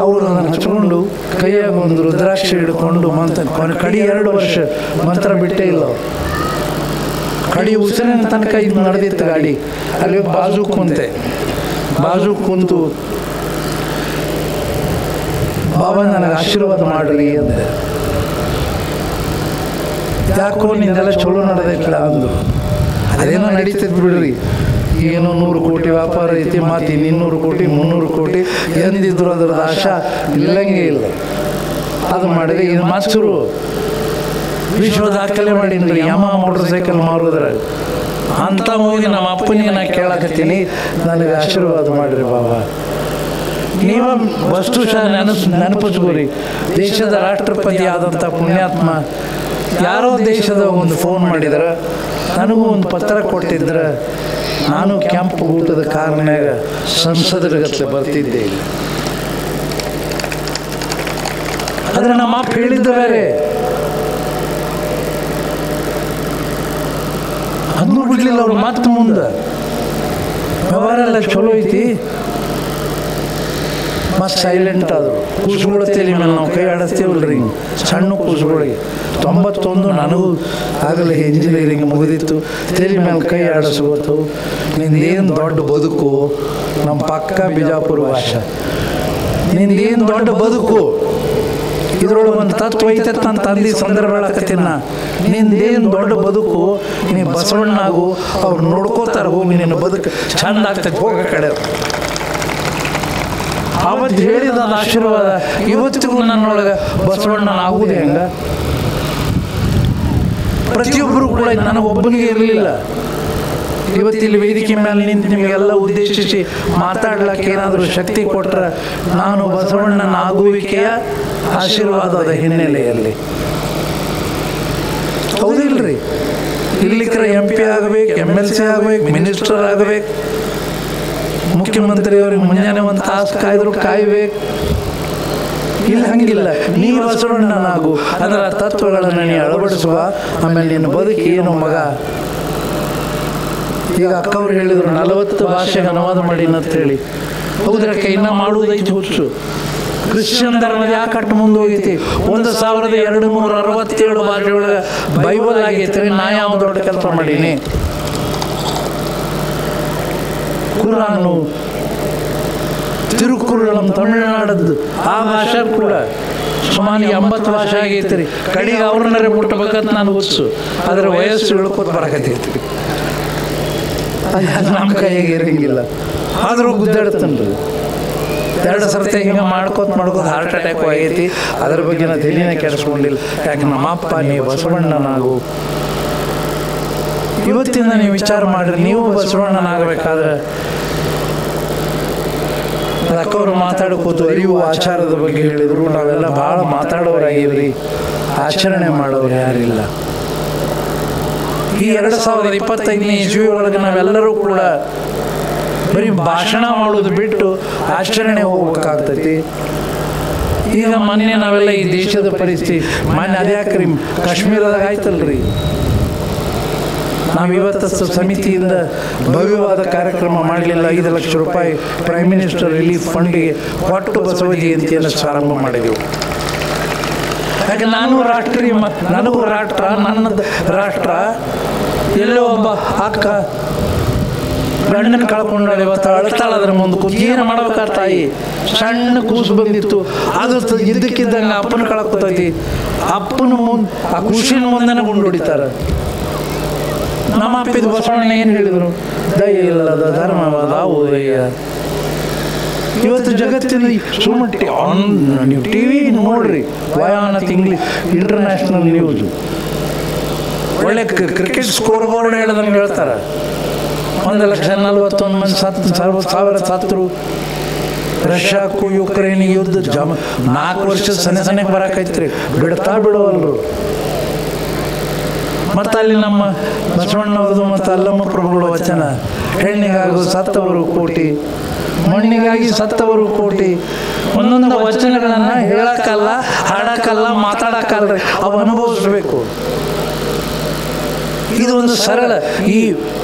ಅವರು ಅದನ್ನು ಹಚ್ಕೊಂಡು ಕೈಯಾಗ ಒಂದು ರುದ್ರಾಕ್ಷಿ ಹಿಡ್ಕೊಂಡು ಕಡಿ 2 ವರ್ಷ ಮಂತ್ರ ಬಿಟ್ಟೇ ಇಲ್ಲ. ಕಡಿ ಉಸಿರಿನ ತನಕ ಇದು ನಡೆದಿತ್ತು ಗಾಡಿ. ಅಲ್ಲಿ ಬಾಜು ಕುಂತು ಬಾಬಾ ನನಗೆ ಆಶೀರ್ವಾದ ಮಾಡ್ರಿ ಅಂದೆ. ಯಾಕೋ ನಿಂದೆಲ್ಲ ಚಲೋ ನಡೆದಿಲ್ಲ ಅಂದು. ಅದೇನೋ ನಡೀತೈತೆ ಬಿಡ್ರಿ. ಏನೋ 100 ಕೋಟಿ ವ್ಯಾಪಾರ ಐತಿ, ಮತ್ತು 200 ಕೋಟಿ 300 ಕೋಟಿ ಎಂದಿದ್ರು ಅದ್ರದ್ದು ಆಶಾ ಇಲ್ಲಂಗೆ ಇಲ್ಲ. ಅದು ಮಾಡಿದೆ. ಇದು ಮಾಸ್ಟರು ವಿಶ್ವ ದಾಖಲೆ ಮಾಡೀನಿ ಯಮ ಮೋಟರ್ ಸೈಕಲ್ ಮಾರೋದ್ರ ಅಂತ. ಹೋಗಿ ನಮ್ಮ ಅಪ್ಪನಿಗೆ ನಾ ಕೇಳಕತ್ತೀನಿ, ನನಗೆ ಆಶೀರ್ವಾದ ಮಾಡಿರಿ ಬಾಬಾ. ನೀವ ವಸ್ತು ನೆನಪಿಸ್ಕೋರಿ. ದೇಶದ ರಾಷ್ಟ್ರಪತಿ ಆದಂಥ ಪುಣ್ಯಾತ್ಮ ಯಾರೋ ದೇಶದ ಒಂದು ಫೋನ್ ಮಾಡಿದ್ರ, ನನಗೂ ಒಂದು ಪತ್ರ ಕೊಟ್ಟಿದ್ರ, ನಾನು ಕೆಂಪು ಊಟದ ಕಾರಣಾಗ ಸಂಸದರಿಗತ್ತೆ ಬರ್ತಿದ್ದೆ ಇಲ್ಲ. ಆದರೆ ನಮ್ಮ ಅಪ್ಪ ಹೇಳಿದ್ದ ಬೇರೆ. ಅದನ್ನೂ ಬಿಡ್ಲಿಲ್ಲ ಅವ್ರು. ಮತ್ತೆ ಮುಂದೆ ವ್ಯವಹಾರ ಎಲ್ಲ ಚಲೋ ಐತಿ, ಮತ್ತು ಸೈಲೆಂಟ್ ಆದರು. ಕೂಸುಗಳ ತಲೆ ಮೇಲೆ ನಾವು ಕೈ ಆಡಿಸ್ತೀವಲ್ರಿ, ಹಿಂಗೆ ಸಣ್ಣ ಕೂಸುಗಳಿಗೆ. 91 ನನಗೂ ಆಗಲೇ ಇಂಜಿನಿಯರಿಂಗ್ ಮುಗಿದಿತ್ತು. ತಲೆ ಮೇಲೆ ಕೈ ಆಡಿಸ್ಬೋದು. ನಿಂದೇನು ದೊಡ್ಡ ಬದುಕು, ನಮ್ಮ ಪಕ್ಕ ಬಿಜಾಪುರ ಭಾಷೆ, ನಿಂದೇನು ದೊಡ್ಡ ಬದುಕು, ಇದ್ರೊಳಗೆ ಒಂದು ತತ್ವ ಐತತ್ ನಾನು ತಂದು ಸಂದರ್ಭ ಹೇಳಕತ್ತೀನಿ ನಾ. ನಿಂದೇನು ದೊಡ್ಡ ಬದುಕು, ನೀ ಬಸವಣ್ಣಾಗು, ಅವ್ರು ನೋಡ್ಕೋತಾರೆ, ಹೋಗಿ ನಿನ್ನ ಬದುಕು ಚಂದ ಆಗ್ತದೆ, ಹೋಗ ಕಡೆ. ಅವತ್ತು ಹೇಳಿದ ಅದು ಆಶೀರ್ವಾದ ಇವತ್ತಿಗೂ ನನ್ನೊಳಗೆ ಬಸವಣ್ಣನಾಗುವುದು ಹೆಂಗ. ಪ್ರತಿಯೊಬ್ಬರು ಕೂಡ ನನಗೊಬ್ಬನಿಗೆ ಇರಲಿಲ್ಲ. ಇವತ್ತಿಲ್ಲಿ ವೇದಿಕೆ ಮೇಲೆ ನಿಂತು ನಿಮಗೆಲ್ಲ ಉದ್ದೇಶಿಸಿ ಮಾತಾಡ್ಲಿಕ್ಕೆ ಏನಾದರೂ ಶಕ್ತಿ ಕೊಟ್ಟರೆ ನಾನು ಬಸವಣ್ಣನಾಗುವಿಕೆಯ ಆಶೀರ್ವಾದದ ಹಿನ್ನೆಲೆಯಲ್ಲಿ. ಹೌದಿಲ್ರಿ? ಇಲ್ಲಿಕ್ರ MP ಆಗಬೇಕು, MLC ಆಗಬೇಕು, ಮಿನಿಸ್ಟರ್ ಆಗಬೇಕು, ಮುಖ್ಯಮಂತ್ರಿಯವ್ರಿಗೆ ಮುಂಜಾನೆ ಒಂದು ತಾಸು ಕಾಯ್ದ್ರು ಕಾಯ್ಬೇಕು. ಇಲ್ಲಿ ಹಂಗಿಲ್ಲ. ನೀ ಬಸವಣ್ಣನಾಗು, ಅದರ ತತ್ವಗಳನ್ನು ನೀ ಅಳವಡಿಸುವ, ಆಮೇಲೆ ನಿನ್ನ ಬದುಕಿ ಏನು ಮಗ. ಈಗ ಅಕ್ಕವ್ರು ಹೇಳಿದರು 40 ಭಾಷೆಗೆ ಅನುವಾದ ಮಾಡೀನಿ ಅಂತ ಹೇಳಿ. ಹೌದ್ರಕ್ಕ, ಇನ್ನೂ ಮಾಡುವುದೈತಿ ಹುಚ್ಚು. ಕ್ರಿಶ್ಚಿಯನ್ ಧರ್ಮದ ಯಾಕೆ ಅಟ್ಟು ಮುಂದೆ ಹೋಗೈತಿ? 1267 ಭಾಷೆಯೊಳಗೆ ಬೈಬಲ್ ಆಗೈತಿ. ನಾ ಯಾವ ದೊಡ್ಡ ಕೆಲಸ ಮಾಡೀನಿ? ಕುರಾನು, ತಿರುಕುರುಳಂ ತಮಿಳುನಾಡದ್ದು ಆ ಭಾಷೆ ಕೂಡ ಸುಮಾರು 80 ಭಾಷೆ ಆಗೈತಿ ರೀ. ಕಡೆಗೆ ಅವ್ರನ್ನರೇ ಮುಟ್ಟಬೇಕಂತ ನಾನು ಹುಚ್ಚು. ಅದರ ವಯಸ್ಸು ಇಳ್ಕೋತ ಬರಕತ್ತೈತಿ. ಅದು ನಮ್ಮ ಕೈಯಾಗ ಇರಂಗಿಲ್ಲ. ಆದರೂ ಗುದ್ದಾಡ್ತನ್ರಿ. 2 ಸರ್ತಿ ಹಿಂಗೆ ಮಾಡ್ಕೋತ ಹಾರ್ಟ್ ಅಟ್ಯಾಕು ಆಗೈತಿ. ಅದ್ರ ಬಗ್ಗೆ ನಾನು ತಲೆನೇ ಕೆಡಿಸ್ಕೊಂಡಿಲ್ಲ. ಯಾಕೆ ನಮ್ಮಪ್ಪ ನೀ ಬಸವಣ್ಣನಾಗು. ಇವತ್ತಿಂದ ನೀವು ವಿಚಾರ ಮಾಡಿರಿ, ನೀವು ಬಸವಣ್ಣನಾಗಬೇಕಾದ್ರೆ ಅಕ್ಕವರು ಮಾತಾಡ್ಕೋತು ಅರಿವು ಆಚಾರದ ಬಗ್ಗೆ ಹೇಳಿದರು. ನಾವೆಲ್ಲ ಭಾಳ ಮಾತಾಡೋರಾಗಿವ್ರಿ, ಆಚರಣೆ ಮಾಡೋರು ಯಾರಿಲ್ಲ. ಈ 2025ನೇ ಇಸ್ವಿ ಒಳಗೆ ನಾವೆಲ್ಲರೂ ಕೂಡ ಬರೀ ಭಾಷಣ ಮಾಡೋದು ಬಿಟ್ಟು ಆಚರಣೆ ಹೋಗ್ಬೇಕಾಗ್ತೈತಿ. ಈಗ ಮೊನ್ನೆ ನಾವೆಲ್ಲ ಈ ದೇಶದ ಪರಿಸ್ಥಿತಿ ಮೊನ್ನೆ ಅದ್ಯಾಕ್ರಿ ಕಾಶ್ಮೀರದಾಗ ಆಯ್ತಲ್ರಿ. ನಾವಿವತ್ತು ಸಮಿತಿಯಿಂದ ಭವ್ಯವಾದ ಕಾರ್ಯಕ್ರಮ ಮಾಡಲಿಲ್ಲ. 5 ಲಕ್ಷ ರೂಪಾಯಿ ಪ್ರೈಮ್ ಮಿನಿಸ್ಟರ್ ರಿಲೀಫ್ ಫಂಡಿಗೆ ಕೊಟ್ಟು ಬಸವ ಜಯಂತಿಯನ್ನು ಪ್ರಾರಂಭ ಮಾಡಿದೆವು. ಯಾಕೆ ನಾನು ರಾಷ್ಟ್ರೀಯ, ನನಗೂ ರಾಷ್ಟ್ರ, ನನ್ನದು ರಾಷ್ಟ್ರ. ಎಲ್ಲೋ ಒಬ್ಬ ಅಕ್ಕ ಗಂಡನ ಕಳ್ಕೊಂಡಾಳೆ, ಇವತ್ತು ಅಳ್ತಾಳ. ಅದ್ರ ಮುಂದೆ ಕೂತು ಏನು ಮಾಡ್ಬೇಕಾದ ತಾಯಿ? ಸಣ್ಣ ಕೂಸು ಬಂದಿತ್ತು, ಅದು ಇದ್ದಕ್ಕಿದ್ದಂಗೆ ಅಪ್ಪನ ಕಳ್ಕೊತೈತಿ. ಅಪ್ಪನ ಮುಂದೆ ಆ ಖುಷಿನ ಮುಂದೆನೇ ಗುಂಡು ಹೊಡಿತಾರೆ. ನಮ್ಮ ಅಪ್ಪಿದ ಬಸವಣ್ಣ ಏನು ಹೇಳಿದರು? ದಯ ಇಲ್ಲದ ಧರ್ಮವಾದ ಉದಯ. ಇವತ್ತು ಜಗತ್ತಿನ ಸುಮಟ್ಟಿ ನೀವು TV ನೋಡ್ರಿ, ವಯಾನತ್ ಇಂಗ್ಲೀಷ್ ಇಂಟರ್ನ್ಯಾಷನಲ್ ನ್ಯೂಸ್ ಒಳ್ಳೆ ಕ್ರಿಕೆಟ್ ಸ್ಕೋರ್ ಬೋರ್ಡ್ ಹೇಳದಂಗೆ ಹೇಳ್ತಾರೆ. 1,41,000 ಮಂದಿ ಸತ್ತರು. ರಷ್ಯಾಕ್ಕೂ ಯುಕ್ರೇನಿಗೆ ಯುದ್ಧ 4 ವರ್ಷದ ಸಣ್ಣಕ್ಕೆ ಬರಕೈತ್ರಿ, ಬಿಡ್ತಾ ಬಿಡೋವಲ್ರು. ಮತ್ತು ಅಲ್ಲಿ ನಮ್ಮ ಬಸವಣ್ಣವ್ರದು ಮತ್ತು ಅಲ್ಲಮ್ಮ ಪ್ರಭುಗಳ ವಚನ, ಹೆಣ್ಣಿಗಾಗಿ ಸತ್ತವರು ಕೋಟಿ, ಮಣ್ಣಿಗಾಗಿ ಸತ್ತವರು ಕೋಟಿ. ಒಂದೊಂದು ವಚನಗಳನ್ನು ಹೇಳಕ್ಕಲ್ಲ, ಹಾಡಕ್ಕಲ್ಲ, ಮಾತಾಡಕ್ಕಲ್ರಿ, ಅವು ಅನುಭವಿಸ್ಬೇಕು. ಇದು ಒಂದು ಸರಳ. ಈ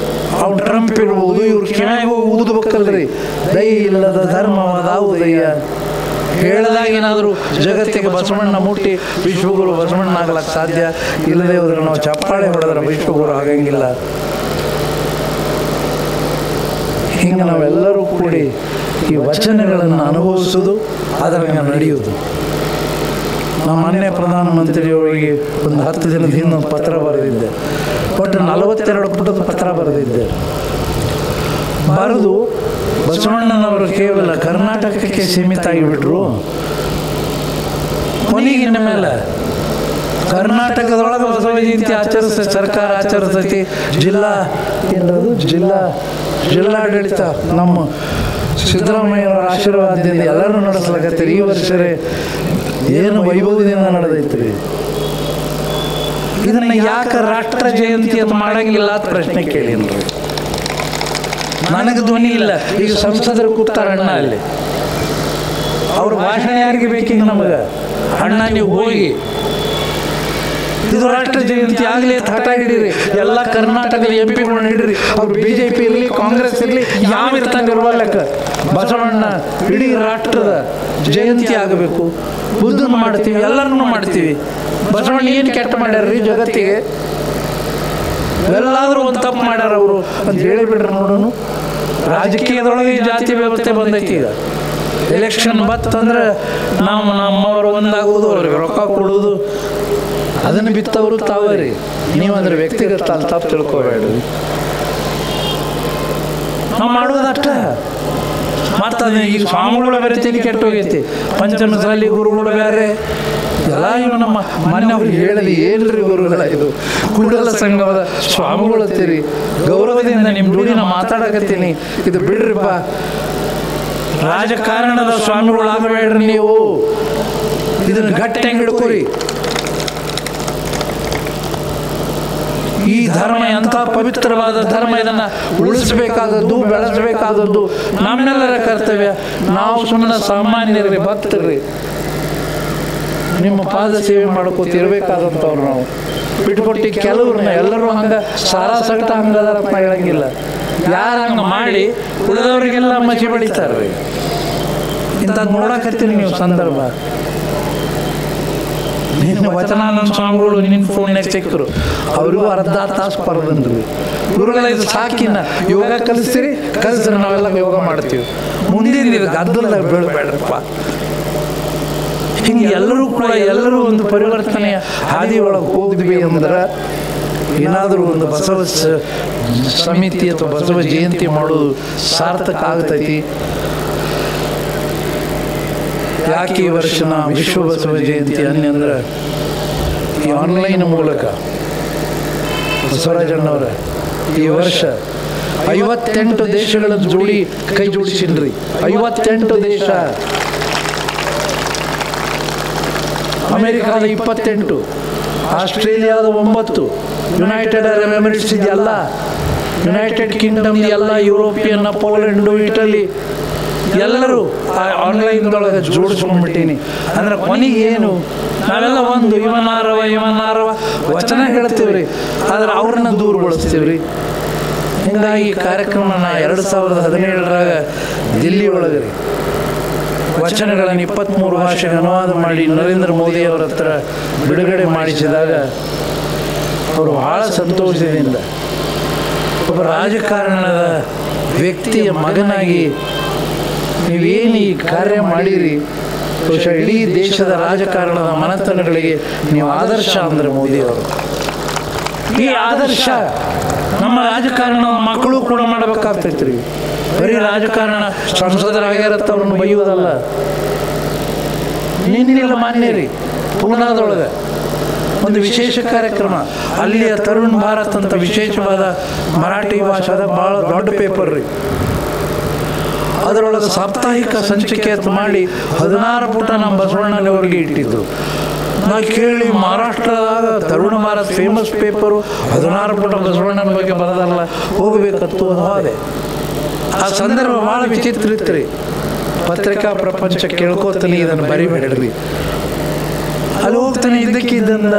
ಅವ್ರು ಟ್ರಂಪ್ ಇರ್ಬೋದು, ಇವ್ರು ಕಿವಿಯಾಗ ಊದಬೇಕಲ್ರಿ. ದಯ ಇಲ್ಲದ ಧರ್ಮವಾದ ಉದಯ ಹೇಳಿದಾಗ ಏನಾದರೂ ಜಗತ್ತಿಗೆ ಬಸವಣ್ಣ ಮುಟ್ಟಿ ವಿಶ್ವಗುರು ಬಸವಣ್ಣ ಆಗ್ಲಕ್ಕೆ ಸಾಧ್ಯ. ಇಲ್ಲದೆ ಹೋದ್ರೆ ನಾವು ಚಪ್ಪಾಳೆ ಹೊಡೆದ್ರೆ ವಿಶ್ವಗುರು ಆಗಂಗಿಲ್ಲ. ಹಿಂಗೆ ನಾವೆಲ್ಲರೂ ಕೂಡಿ ಈ ವಚನಗಳನ್ನು ಅನುಭವಿಸೋದು, ಅದರಂಗೆ ನಡೆಯುವುದು. ನಮ್ಮ ಮೊನ್ನೆ ಪ್ರಧಾನಮಂತ್ರಿಯವರಿಗೆ ಒಂದು 10 ದಿನದ ಹಿಂದೆ ಪತ್ರ ಬರೆದಿದ್ದೆ. ಒಟ್ಟು 42 ಪುಟದ ಪತ್ರ ಬರೆದಿದ್ದೆ. ಬರೆದು ಬಸವಣ್ಣನವರು ಕೇವಲ ಕರ್ನಾಟಕಕ್ಕೆ ಸೀಮಿತ ಆಗಿಬಿಟ್ರು. ಕೊನೆಗಿನ ಮೇಲೆ ಕರ್ನಾಟಕದೊಳಗೆ ಬಸವ ಜಯಂತಿ ಆಚರಿಸ್ತೈತಿ, ಸರ್ಕಾರ ಆಚರಿಸ್ತೈತಿ. ಜಿಲ್ಲಾಡಳಿತ ನಮ್ಮ ಸಿದ್ದರಾಮಯ್ಯನವರ ಆಶೀರ್ವಾದದಿಂದ ಎಲ್ಲರೂ ನಡೆಸ್ಲಾಕತ್ತೀರಿ. ಈ ವರ್ಷರೇ ಏನು ವೈಭವದಿಂದ ನಡೆದೈತ್ರಿ. ಇದನ್ನ ಯಾಕೆ ರಾಷ್ಟ್ರ ಜಯಂತಿ ಅಂತ ಮಾಡಂಗಿಲ್ಲ ಅಂತ ಪ್ರಶ್ನೆ ಕೇಳಿನ್ರಿ. ನನಗೆ ಧ್ವನಿ ಇಲ್ಲ. ಈಗ ಸಂಸದರು ಕೂತಾರ ಅಣ್ಣ ಅಲ್ಲಿ, ಅವ್ರ ಭಾಷಣ ಯಾರಿಗೆ ಬೇಕೀಗ ನಮಗೆ? ಅಣ್ಣ ನೀವು ಹೋಗಿ ಇದು ರಾಷ್ಟ್ರ ಜಯಂತಿ ಆಗಲಿ ಹಠ ಹಿಡೀರಿ, ಎಲ್ಲ ಕರ್ನಾಟಕದ MP ಗಳನ್ನ ಹಿಡೀರಿ, ಅವ್ರು BJP ಇರಲಿ ಕಾಂಗ್ರೆಸ್ ಇರಲಿ ಯಾವ ಇರ್ತಂಗೆ ಇರ್ವಲ್ಲಕ್ಕ ಬಸವಣ್ಣ ಇಡೀ ರಾಷ್ಟ್ರದ ಜಯಂತಿ ಆಗಬೇಕು. ಬುದ್ಧನ ಮಾಡ್ತೀವಿ, ಎಲ್ಲರನ್ನೂ ಮಾಡ್ತೀವಿ. ಬಸವಣ್ಣ ಏನು ಕೆಟ್ಟ ಮಾಡ್ಯಾರ್ರಿ ಜಗತ್ತಿಗೆ? ಎಲ್ಲಾದರೂ ಒಂದು ತಪ್ಪು ಮಾಡ್ಯಾರ ಅವರು ಅಂತ ಹೇಳಿಬಿಡ್ರಿ ನೋಡೋಣ. ರಾಜಕೀಯದೊಳಗೆ ಈ ಜಾತಿ ವ್ಯವಸ್ಥೆ ಬಂದೈತಿ. ಈಗ ಎಲೆಕ್ಷನ್ ಬತ್ತಂದ್ರೆ ನಮ್ಮವರು ಒಂದಾಗೋದು, ಅವ್ರಿಗೆ ರೊಕ್ಕ ಕೊಡೋದು, ಅದನ್ನು ಬಿತ್ತವರು ತಾವರಿ. ನೀವಂದ್ರೆ ವ್ಯಕ್ತಿಗತ ಅಲ್ಲಿ ತಪ್ಪು ತಿಳ್ಕೊಬೇಡ್ರಿ. ನಾವು ಮಾಡೋದಷ್ಟ. ಮತ್ತು ಅದು ಈಗ ಸ್ವಾಮಿಗಳ ಬೇರೆ ತಿಳಿ ಕೆಟ್ಟೋಗೈತಿ, ಪಂಚಮಸಾಲಿ ಗುರುಗಳು ಬೇರೆ ಎಲ್ಲ. ಇವು ನಮ್ಮ ಮೊನ್ನೆ ಅವ್ರಿಗೆ ಹೇಳಲಿ, ಏನ್ರಿ ಗುರುಗಳ ಇದು ಕೂಡಲ ಸಂಗಮದ ಸ್ವಾಮಿಗಳು ಅಂತೀರಿ, ಗೌರವದಿಂದ ನಿಮ್ಮ ಜೋಡಿ ನಾ ಮಾತಾಡಕತ್ತೀನಿ, ಇದು ಬಿಡ್ರಿಪ್ಪ. ರಾಜಕಾರಣದ ಸ್ವಾಮಿಗಳು ಆಗಬೇಡ್ರಿ ನೀವು, ಇದನ್ನು ಗಟ್ಟಿ ಹಿಡ್ಕೊರಿ. ಈ ಧರ್ಮ ಎಂಥ ಪವಿತ್ರವಾದ ಧರ್ಮ, ಇದನ್ನು ಉಳಿಸಬೇಕಾದದ್ದು ಬೆಳೆಸಬೇಕಾದದ್ದು ನಮ್ಮೆಲ್ಲರ ಕರ್ತವ್ಯ. ನಾವು ಸುಮ್ಮನೆ ಸಾಮಾನ್ಯರಿ ಭಕ್ತರ್ರಿ, ನಿಮ್ಮ ಪಾದ ಸೇವೆ ಮಾಡ್ಕೋತಿರ್ಬೇಕಾದಂಥವ್ರು. ನಾವು ಬಿಟ್ಕೊಟ್ಟು ಕೆಲವ್ರನ್ನ ಎಲ್ಲರೂ ಹಂಗೆ ಸಾರಾ ಸಗಟ ಹಂಗದಾರಪ್ಪ ಹೇಳಂಗಿಲ್ಲ. ಯಾರು ಹಂಗೆ ಮಾಡಿ ಉಳಿದವರಿಗೆಲ್ಲ ಮಸಿ ಬೆಳಿತಾರ್ರಿ. ಇಂಥದ್ದು ನೋಡಕತ್ತೀನಿ ನೀವು ಸಂದರ್ಭ. ನಿನ್ನ ವಚನಾನಂದ ಸ್ವಾಮಿಗಳು ನಿನ್ನ ಫೋನ್ಯಾಗ ಸಿಕ್ಕರು, ಅವ್ರಿಗೂ ಅರ್ಧ ತಾಸು ಪರದನ್ರಿ. ಗುರುಗಳ ಇದು ಸಾಕಿನ ಯೋಗ ಕಲಿಸ್ತೀರಿ, ಕಲಿಸ್ರಿ, ನಾವೆಲ್ಲ ಯೋಗ ಮಾಡ್ತೀವಿ. ಮುಂದಿನ ಇದು ಗದ್ದಲದಾಗ ಬೀಳಬೇಡ್ರಪ್ಪ. ಹಿಂಗೆ ಎಲ್ಲರೂ ಕೂಡ ಎಲ್ಲರೂ ಒಂದು ಪರಿವರ್ತನೆಯ ಹಾದಿಯೊಳಗೆ ಹೋಗಿದ್ವಿ ಅಂದ್ರೆ ಏನಾದರೂ ಒಂದು ಬಸವ ಸಮಿತಿ ಅಥವಾ ಬಸವ ಜಯಂತಿ ಮಾಡೋದು ಸಾರ್ಥಕ ಆಗ್ತೈತಿ. ಯಾಕೆ ಈ ವರ್ಷ ನಾ ವಿಶ್ವ ಬಸವ ಜಯಂತಿ ಅಂದ್ರೆ ಈ ಆನ್ಲೈನ್ ಮೂಲಕ ಬಸವರಾಜಣ್ಣವರ ಈ ವರ್ಷ 58 ದೇಶಗಳನ್ನು ಕೈ ಜೋಡಿಸಿನ್ರಿ. 58 ದೇಶ, ಅಮೆರಿಕಾದ 28, ಆಸ್ಟ್ರೇಲಿಯಾದ 9, ಯುನೈಟೆಡ್ ಅರಬ್ ಎಮಿರೇಟ್ಸ್ ಇದೆಯಲ್ಲ, ಯುನೈಟೆಡ್ ಕಿಂಗ್ಡಮ್ ಎಲ್ಲ, ಯುರೋಪಿಯನ್, ಪೋಲೆಂಡು, ಇಟಲಿ ಎಲ್ಲರೂ ಆನ್ಲೈನ್ದೊಳಗೆ ಜೋಡಿಸ್ಕೊಂಡ್ಬಿಟ್ಟೀನಿ. ಅಂದ್ರೆ ಕೊನೆಗೆ ಏನು, ನಾವೆಲ್ಲ ಒಂದು ಇವನಾರವ ವಚನ ಹೇಳ್ತೀವ್ರಿ, ಆದ್ರೆ ಅವ್ರನ್ನ ದೂರಗೊಳಿಸ್ತೀವ್ರಿ. ಹಿಂಗಾಗಿ ಕಾರ್ಯಕ್ರಮನ 2017ರಾಗ ದಿಲ್ಲಿ ಒಳಗೆ ರೀ ವಚನಗಳನ್ನು 23 ಭಾಷೆಗೆ ಅನುವಾದ ಮಾಡಿ ನರೇಂದ್ರ ಮೋದಿ ಅವರ ಹತ್ರ ಬಿಡುಗಡೆ ಮಾಡಿಸಿದಾಗ ಅವರು ಭಾಳ ಸಂತೋಷದಿಂದ, ಒಬ್ಬ ರಾಜಕಾರಣದ ವ್ಯಕ್ತಿಯ ಮಗನಾಗಿ ನೀವೇನು ಈ ಕಾರ್ಯ ಮಾಡಿರಿ, ಬಹುಶಃ ಇಡೀ ದೇಶದ ರಾಜಕಾರಣದ ಮನೆತನಗಳಿಗೆ ನೀವು ಆದರ್ಶ ಅಂದರೆ ಮೋದಿ ಅವರು. ಈ ಆದರ್ಶ ನಮ್ಮ ರಾಜಕಾರಣದ ಮಕ್ಕಳು ಕೂಡ ಮಾಡಬೇಕಾಗ್ತೈತ್ರಿ. ಬರೀ ರಾಜಕಾರಣ ಸಂಸದರಾಗ್ಯಾರತ್ತ ಅವ್ರನ್ನ ಬೈಯೋದಲ್ಲ. ನಿನ್ನೆಲ್ಲ ಮಾನ್ಯ ರೀ ಪೂನಾದೊಳಗೆ ಒಂದು ವಿಶೇಷ ಕಾರ್ಯಕ್ರಮ, ಅಲ್ಲಿಯ ತರುಣ್ ಭಾರತ್ ಅಂತ ವಿಶೇಷವಾದ ಮರಾಠಿ ಭಾಷಾದ ಭಾಳ ದೊಡ್ಡ ಪೇಪರ್ ರೀ. ಅದರೊಳಗೆ ಸಾಪ್ತಾಹಿಕ ಸಂಚಿಕೆ ಮಾಡಿ 16 ಪುಟ ನಮ್ಮ ಬಸವಣ್ಣನವರಿಗೆ ಇಟ್ಟಿದ್ದು. ನಾ ಕೇಳಿ ಮಹಾರಾಷ್ಟ್ರದಾಗ ತರುಣ ಭಾರತ್ ಫೇಮಸ್ ಪೇಪರು 16 ಪುಟ ಬಸವಣ್ಣನ ಬಗ್ಗೆ ಬರೋದಲ್ಲ, ಹೋಗಬೇಕತ್ತು ಅದೇ. ಆ ಸಂದರ್ಭ ಭಾಳ ವಿಚಿತ್ರ ಇತ್ತು ರೀ. ಪತ್ರಿಕಾ ಪ್ರಪಂಚ ಕೇಳ್ಕೋತಾನೆ ಇದನ್ನು ಬರಿಬೇಡ್ರಿ. ಅಲ್ಲಿ ಹೋಗ್ತಾನೆ, ಇದ್ದಕ್ಕಿದ್ದಂದ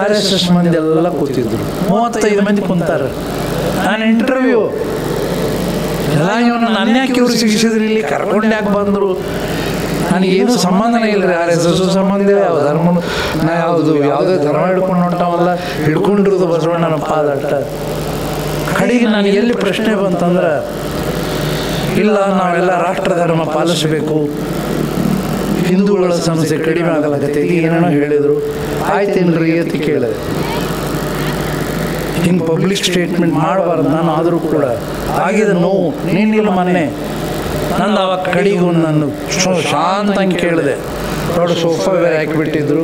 RSS ಮಂದಿ ಎಲ್ಲ ಕೂತಿದ್ರು, 35 ಮಂದಿ ಕುಂತಾರೆ. ನಾನು ಇಂಟರ್ವ್ಯೂ ಎಲ್ಲ ಇವನು ನನ್ಯಾಕೆ ಇವ್ರು ಸಿಗಿಸಿದ್ರು, ಇಲ್ಲಿ ಕರ್ಕೊಂಡು ಯಾಕೆ ಬಂದರು, ನನಗೇನು ಸಂಬಂಧನೇ ಇಲ್ಲ ರೀ. RSS ಸಂಬಂಧ ಯಾವ ಧರ್ಮ, ನಾ ಯಾವುದೇ ಧರ್ಮ ಹಿಡ್ಕೊಂಡು ಹೊಂಟಾವಲ್ಲ, ಹಿಡ್ಕೊಂಡಿರೋದು ಬಸವಣ್ಣನ ಪಾದಾಟ. ಕಡೆಗೆ ನಾನು ಎಲ್ಲಿ ಪ್ರಶ್ನೆ ಬಂತಂದ್ರೆ, ಇಲ್ಲ ನಾವೆಲ್ಲ ರಾಷ್ಟ್ರ ಧರ್ಮ ಪಾಲಿಸಬೇಕು, ಹಿಂದೂಗಳ ಸಮಸ್ಯೆ ಕಡಿಮೆ ಆಗಲಾಗತ್ತೈತಿ, ಏನೇನೋ ಹೇಳಿದರು. ಆಯ್ತೇನ್ರಿ ಅಂತ ಕೇಳಿದೆ. ಹಿಂಗೆ ಪಬ್ಲಿಕ್ ಸ್ಟೇಟ್ಮೆಂಟ್ ಮಾಡಬಾರ್ದು ನಾನು, ಆದರೂ ಕೂಡ ಆಗಿದೆ ನೋವು. ನೀನಿಲ್ಲ ಮೊನ್ನೆ ನಂದು ಅವಾಗ ಕಡೆಗೆ ಒಂದು ನಾನು ಶಾಂತಂಗೆ ಕೇಳಿದೆ. ದೊಡ್ಡ ಸೋಫಾ ಬೇರೆ ಹಾಕಿಬಿಟ್ಟಿದ್ರು,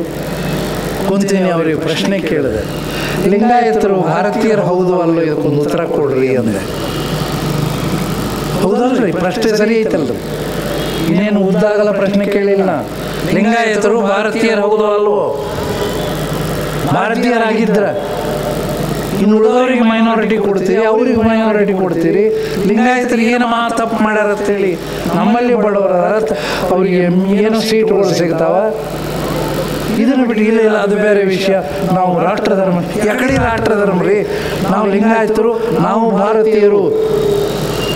ಕುಂತೀನಿ. ಅವ್ರಿಗೆ ಪ್ರಶ್ನೆ ಕೇಳಿದೆ, ಲಿಂಗಾಯತರು ಭಾರತೀಯರು ಹೌದು ಅಲ್ಲೋ, ಇದಕ್ಕೊಂದು ಉತ್ತರ ಕೊಡ್ರಿ ಅಂದೆ. ಹೌದಲ್ರಿ, ಪ್ರಶ್ನೆ ಸರಿ ಐತಲ್ರಿ, ಇನ್ನೇನು ಉದ್ದಾಗಲ ಪ್ರಶ್ನೆ ಕೇಳಿಲ್ಲ. ಲಿಂಗಾಯತರು ಭಾರತೀಯರು ಹೌದು ಅಲ್ವೋ? ಭಾರತೀಯರಾಗಿದ್ರ ಇನ್ನು ಉಳಿದವರಿಗೆ ಮೈನಾರಿಟಿ ಕೊಡ್ತೀರಿ, ಅವ್ರಿಗೆ ಮೈನಾರಿಟಿ ಕೊಡ್ತೀರಿ. ಲಿಂಗಾಯತರಿಗೆ ಏನು ತಪ್ಪು ಮಾಡ್ಯಾರ ಅಂತೇಳಿ ನಮ್ಮಲ್ಲಿ ಬಡವರ ಅವ್ರಿಗೆ ಏನೋ ಸೀಟ್ಗಳು ಸಿಗ್ತಾವ. ಇದನ್ನು ಬಿಟ್ಟು ಇಲ್ಲ ಇಲ್ಲ ಅದು ಬೇರೆ ವಿಷಯ, ನಾವು ರಾಷ್ಟ್ರ ಧರ್ಮ. ಯಾಕಡೆ ರಾಷ್ಟ್ರ ಧರ್ಮ ರೀ? ನಾವು ಲಿಂಗಾಯತರು, ನಾವು ಭಾರತೀಯರು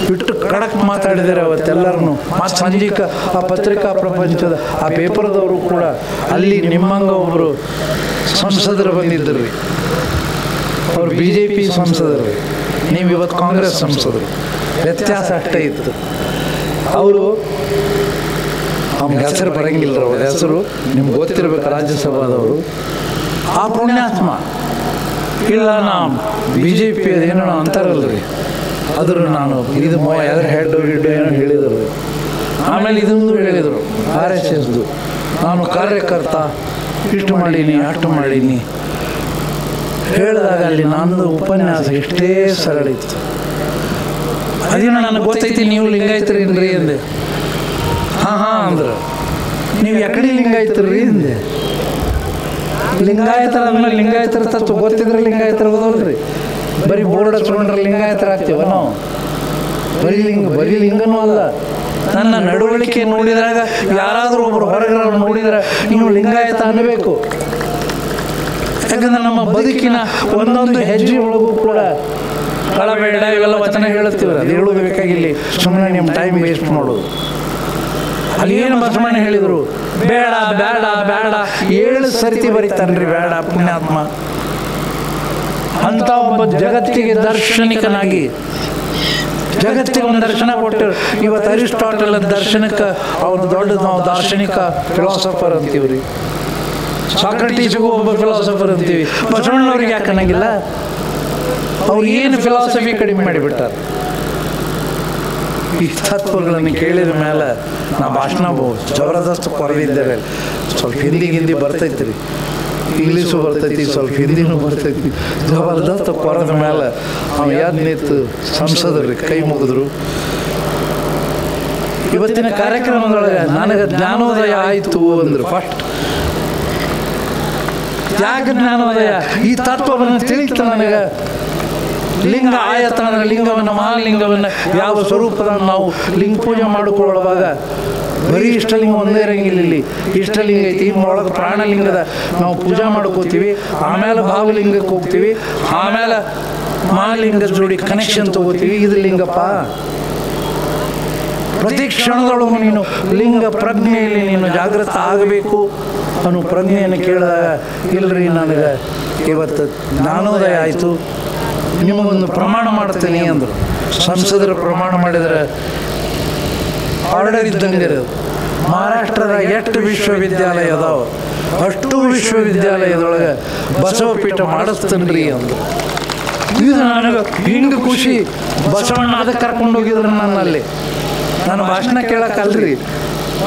ಬಿಟ್ಟು ಖಡಕ್ ಮಾತಾಡಿದ್ದಾರೆ ಅವತ್ತೆಲ್ಲರೂ. ಮತ್ತು ಸಂಜೀಕ ಆ ಪತ್ರಿಕಾ ಪ್ರಪಂಚದ ಆ ಪೇಪರ್ದವರು ಕೂಡ ಅಲ್ಲಿ ನಿಮ್ಮಂಗ ಒಬ್ಬರು ಸಂಸದರು ಬಂದಿದ್ದರು ರೀ. ಅವರು BJP ಸಂಸದರು, ನೀವು ಇವತ್ತು ಕಾಂಗ್ರೆಸ್ ಸಂಸದರು. ವ್ಯತ್ಯಾಸ ಅಷ್ಟೇ ಇತ್ತು. ಅವರು ಅವ್ನ ಹೆಸರು ಬರಂಗಿಲ್ಲ, ಅವ್ರ ಹೆಸರು ನಿಮ್ಗೆ ಗೊತ್ತಿರ್ಬೇಕು, ರಾಜ್ಯಸಭಾದವರು. ಆ ಪುಣ್ಯಾತ್ಮ ಇಲ್ಲ ನಾ BJP ಅದೇನೋ ಅಂತಾರಲ್ರಿ, ಅದ್ರ ನಾನು ಇದು ಯಾವ್ದ್ರ ಹೆಡ್ಡು ಏನೋ ಹೇಳಿದರು. ಆಮೇಲೆ ಇದೊಂದು ಹೇಳಿದರು RSSದು, ನಾನು ಕಾರ್ಯಕರ್ತ, ಇಷ್ಟು ಮಾಡೀನಿ ಅಷ್ಟು ಮಾಡೀನಿ ಹೇಳಿದಾಗ ಅಲ್ಲಿ ನನ್ನದು ಉಪನ್ಯಾಸ ಎಷ್ಟೇ ಸರಳ ಇತ್ತು. ಅದೇನೋ ನನಗೆ ಗೊತ್ತೈತಿ ನೀವು ಲಿಂಗಾಯತರೇನ್ರಿ ಅಂದೆ. ಹಾಂ ಅಂದ್ರೆ ನೀವು ಯಾಕಡೆ ಲಿಂಗಾಯತರ್ರಿ ಅಂದೆ. ಲಿಂಗಾಯತರ ಅಂದ್ಮೇಲೆ ಲಿಂಗಾಯತರ ತತ್ವ ಗೊತ್ತಿದ್ರೆ ಲಿಂಗಾಯತರ ಹೋದಲ್ರಿ. ಬರೀ ಬೋರ್ಡ್ ಹಚ್ಕೊಂಡ್ರೆ ಲಿಂಗಾಯತರ ಆಗ್ತೀವ ನಾವು? ಬರೀ ಲಿಂಗನೂ ಅಲ್ಲ. ನನ್ನ ನಡವಳಿಕೆ ನೋಡಿದಾಗ ಯಾರಾದರೂ ಒಬ್ಬರು ಹೊರಗಡೆ ನೋಡಿದ್ರೆ ನೀವು ಲಿಂಗಾಯತ ಅನ್ನಬೇಕು. ಯಾಕಂದ್ರೆ ನಮ್ಮ ಬದುಕಿನ ಒಂದೊಂದು ಹೆಜ್ಜೆ ಒಳಗೂ ಕೂಡ ಕಳಬೇಡ ಇವೆಲ್ಲ ವಚನ ಹೇಳುತ್ತೀವಿ. ಅದು ಹೇಳೋದು ಬೇಕಾಗಿಲ್ಲ, ಸುಮ್ಮನೆ ನಿಮ್ಮ ಟೈಮ್ ವೇಸ್ಟ್ ಮಾಡೋದು. ಅಲ್ಲಿ ಏನು ಬಸವಣ್ಣ ಹೇಳಿದರು? ಬೇಡ ಬೇಡ ಬೇಡ 7 ಸರ್ತಿ ಬರೀತಾನ್ರಿ ಬೇಡ ಪುಣ್ಯಾತ್ಮ ಅಂತ. ಒಬ್ಬ ಜಗತ್ತಿಗೆ ದಾರ್ಶನಿಕನಾಗಿ ಜಗತ್ತಿಗೆ ಒಂದು ದರ್ಶನ ಕೊಟ್ಟರು. ಇವತ್ತು ಅರಿಸ್ಟಾಟಲ್ ದರ್ಶನಕ್ಕೆ ಅವನು ದೊಡ್ಡದು, ನಾವು ದಾರ್ಶನಿಕ ಫಿಲಾಸಫರ್ ಅಂತೀವಿ ರೀ. ಸಾಕ್ರಟೀಸ್ಗೂ ಒಬ್ಬ ಫಿಲಾಸಫರ್ ಅಂತೀವಿ. ಬಸವಣ್ಣವ್ರಿಗೆ ಯಾಕೆ ಅನ್ನಂಗಿಲ್ಲ? ಅವ್ರು ಏನು ಫಿಲಾಸಫಿ ಕಡಿಮೆ ಮಾಡಿಬಿಟ್ಟಾರೆ. ಈ ತತ್ವಗಳನ್ನು ಕೇಳಿದ ಮೇಲೆ ನಾ ಭಾಷಣ ಜಬರ್ದಸ್ತ್ ಕೊರದಿದ್ದಾರೆ. ಸ್ವಲ್ಪ ಹಿಂದಿ ಬರ್ತೈತಿ ರೀ, ಇಂಗ್ಲೀಷು ಬರ್ತೈತಿ, ಸ್ವಲ್ಪ ಹಿಂದಿನೂ ಬರ್ತೈತಿ. ಜಬರ್ದಸ್ತ್ ಕೊರದ ಮೇಲೆ ಅವ ಯಾರು ನಿಂತು ಸಂಸದರು ಕೈ ಮುಗಿದ್ರು. ಇವತ್ತಿನ ಕಾರ್ಯಕ್ರಮದೊಳಗೆ ನನಗೆ ಜ್ಞಾನೋದಯ ಆಯಿತು ಅಂದರು. ಫಸ್ಟ್ ಯಾಕೆ ಜ್ಞಾನೋದಯ? ಈ ತತ್ವವನ್ನು ತಿಳಿತು ನನಗೆ. ಲಿಂಗ ಆಯತ ಅಂದರೆ ಲಿಂಗವನ್ನು, ಮಹಾಲಿಂಗವನ್ನು, ಯಾವ ಸ್ವರೂಪದನ್ನು ನಾವು ಲಿಂಗ ಪೂಜೆ ಮಾಡಿಕೊಳ್ಳುವಾಗ ಬರೀ ಇಷ್ಟಲಿಂಗ ಒಂದೇ ಇರಂಗಿಲ್ಲ. ಇಲ್ಲಿ ಇಷ್ಟಲಿಂಗ ಐತಿ, ಇನ್ನೊಳಗೆ ಪ್ರಾಣಲಿಂಗದ ನಾವು ಪೂಜಾ ಮಾಡ್ಕೋತೀವಿ. ಆಮೇಲೆ ಭಾವಲಿಂಗಕ್ಕೆ ಹೋಗ್ತೀವಿ, ಆಮೇಲೆ ಮಹಾಲಿಂಗದ ಜೋಡಿ ಕನೆಕ್ಷನ್ ತಗೋತೀವಿ. ಇದು ಲಿಂಗಪ್ಪ. ಪ್ರತಿ ಕ್ಷಣದೊಳಗೂ ನೀನು ಲಿಂಗ ಪ್ರಜ್ಞೆಯಲ್ಲಿ ನೀನು ಜಾಗೃತ ಆಗಬೇಕು ಅನ್ನೋ ಪ್ರಜ್ಞೆಯನ್ನು ಕೇಳಿದಾಗ, ಇಲ್ಲರಿ ನನಗೆ ಇವತ್ತು ಜ್ಞಾನೋದಯ ಆಯಿತು, ನಿಮಗೊಂದು ಪ್ರಮಾಣ ಮಾಡ್ತೀನಿ ಅಂದರು. ಸಂಸದರು ಪ್ರಮಾಣ ಮಾಡಿದರೆ ಆರ್ಡರ್ ಇದ್ದಂಗೆ ಇರೋದು. ಮಹಾರಾಷ್ಟ್ರದ ಎಷ್ಟು ವಿಶ್ವವಿದ್ಯಾಲಯ ಅದಾವ ಅಷ್ಟು ವಿಶ್ವವಿದ್ಯಾಲಯದೊಳಗೆ ಬಸವಪೀಠ ಮಾಡಿಸ್ತೇನ್ರಿ ಅಂದರು. ಇದು ನನಗೆ ಹಿಂಗೆ ಖುಷಿ. ಬಸವಣ್ಣ ಅದಕ್ಕೆ ಕರ್ಕೊಂಡು ಹೋಗಿದ್ರು ನನ್ನಲ್ಲಿ. ನಾನು ಭಾಷಣ ಕೇಳೋಕ್ಕಲ್ರಿ,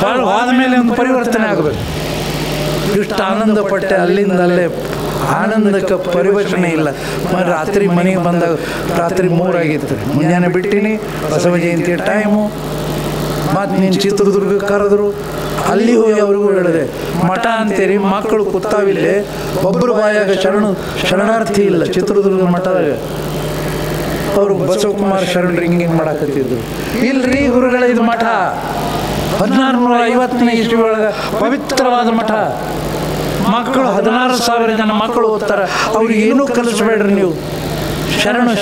ಭಾಳ ಆದಮೇಲೆ ಒಂದು ಪರಿವರ್ತನೆ ಆಗಬೇಕು. ಇಷ್ಟು ಆನಂದ ಪಟ್ಟೆ, ಅಲ್ಲಿಂದ ಅಲ್ಲೇ ಆನಂದಕ್ಕೆ ಪರಿವರ್ತನೆ ಇಲ್ಲ. ರಾತ್ರಿ ಮನೆಗೆ ಬಂದಾಗ ರಾತ್ರಿ 3 ಆಗಿತ್ತು. ಮುಂಜಾನೆ ಬಿಟ್ಟಿನಿ, ಬಸವ ಜಯಂತಿ ಟೈಮು. ಮತ್ತು ನೀನು ಚಿತ್ರದುರ್ಗಕ್ಕೆ ಕರೆದ್ರು, ಅಲ್ಲಿ ಹೋಗಿ ಅವ್ರಿಗೂ ಹೇಳಿದೆ, ಮಠ ಅಂತೀರಿ, ಮಕ್ಕಳು ಕೂತಾವಿಲ್ಲೇ, ಒಬ್ಬರು ಬಾಯಾಗ ಶರಣಾರ್ಥಿ ಇಲ್ಲ ಚಿತ್ರದುರ್ಗ ಮಠದಾಗ. ಅವರು ಬಸವಕುಮಾರ ಶರಣರು ಹಿಂಗೆ ಮಾಡಾಕತ್ತಿದ್ರು. ಇಲ್ರಿ ಗುರುಗಳ, ಇದು ಮಠ 1650ನೇ ಇಸ್ವಿ ಒಳಗೆ ಪವಿತ್ರವಾದ ಮಠ. ಮಕ್ಕಳು 16,000 ಜನ ಮಕ್ಕಳು ಓದ್ತಾರೆ. ಅವ್ರಿಗೆ ಏನೂ ಕಲಿಸ್ಬೇಡ್ರಿ ನೀವು,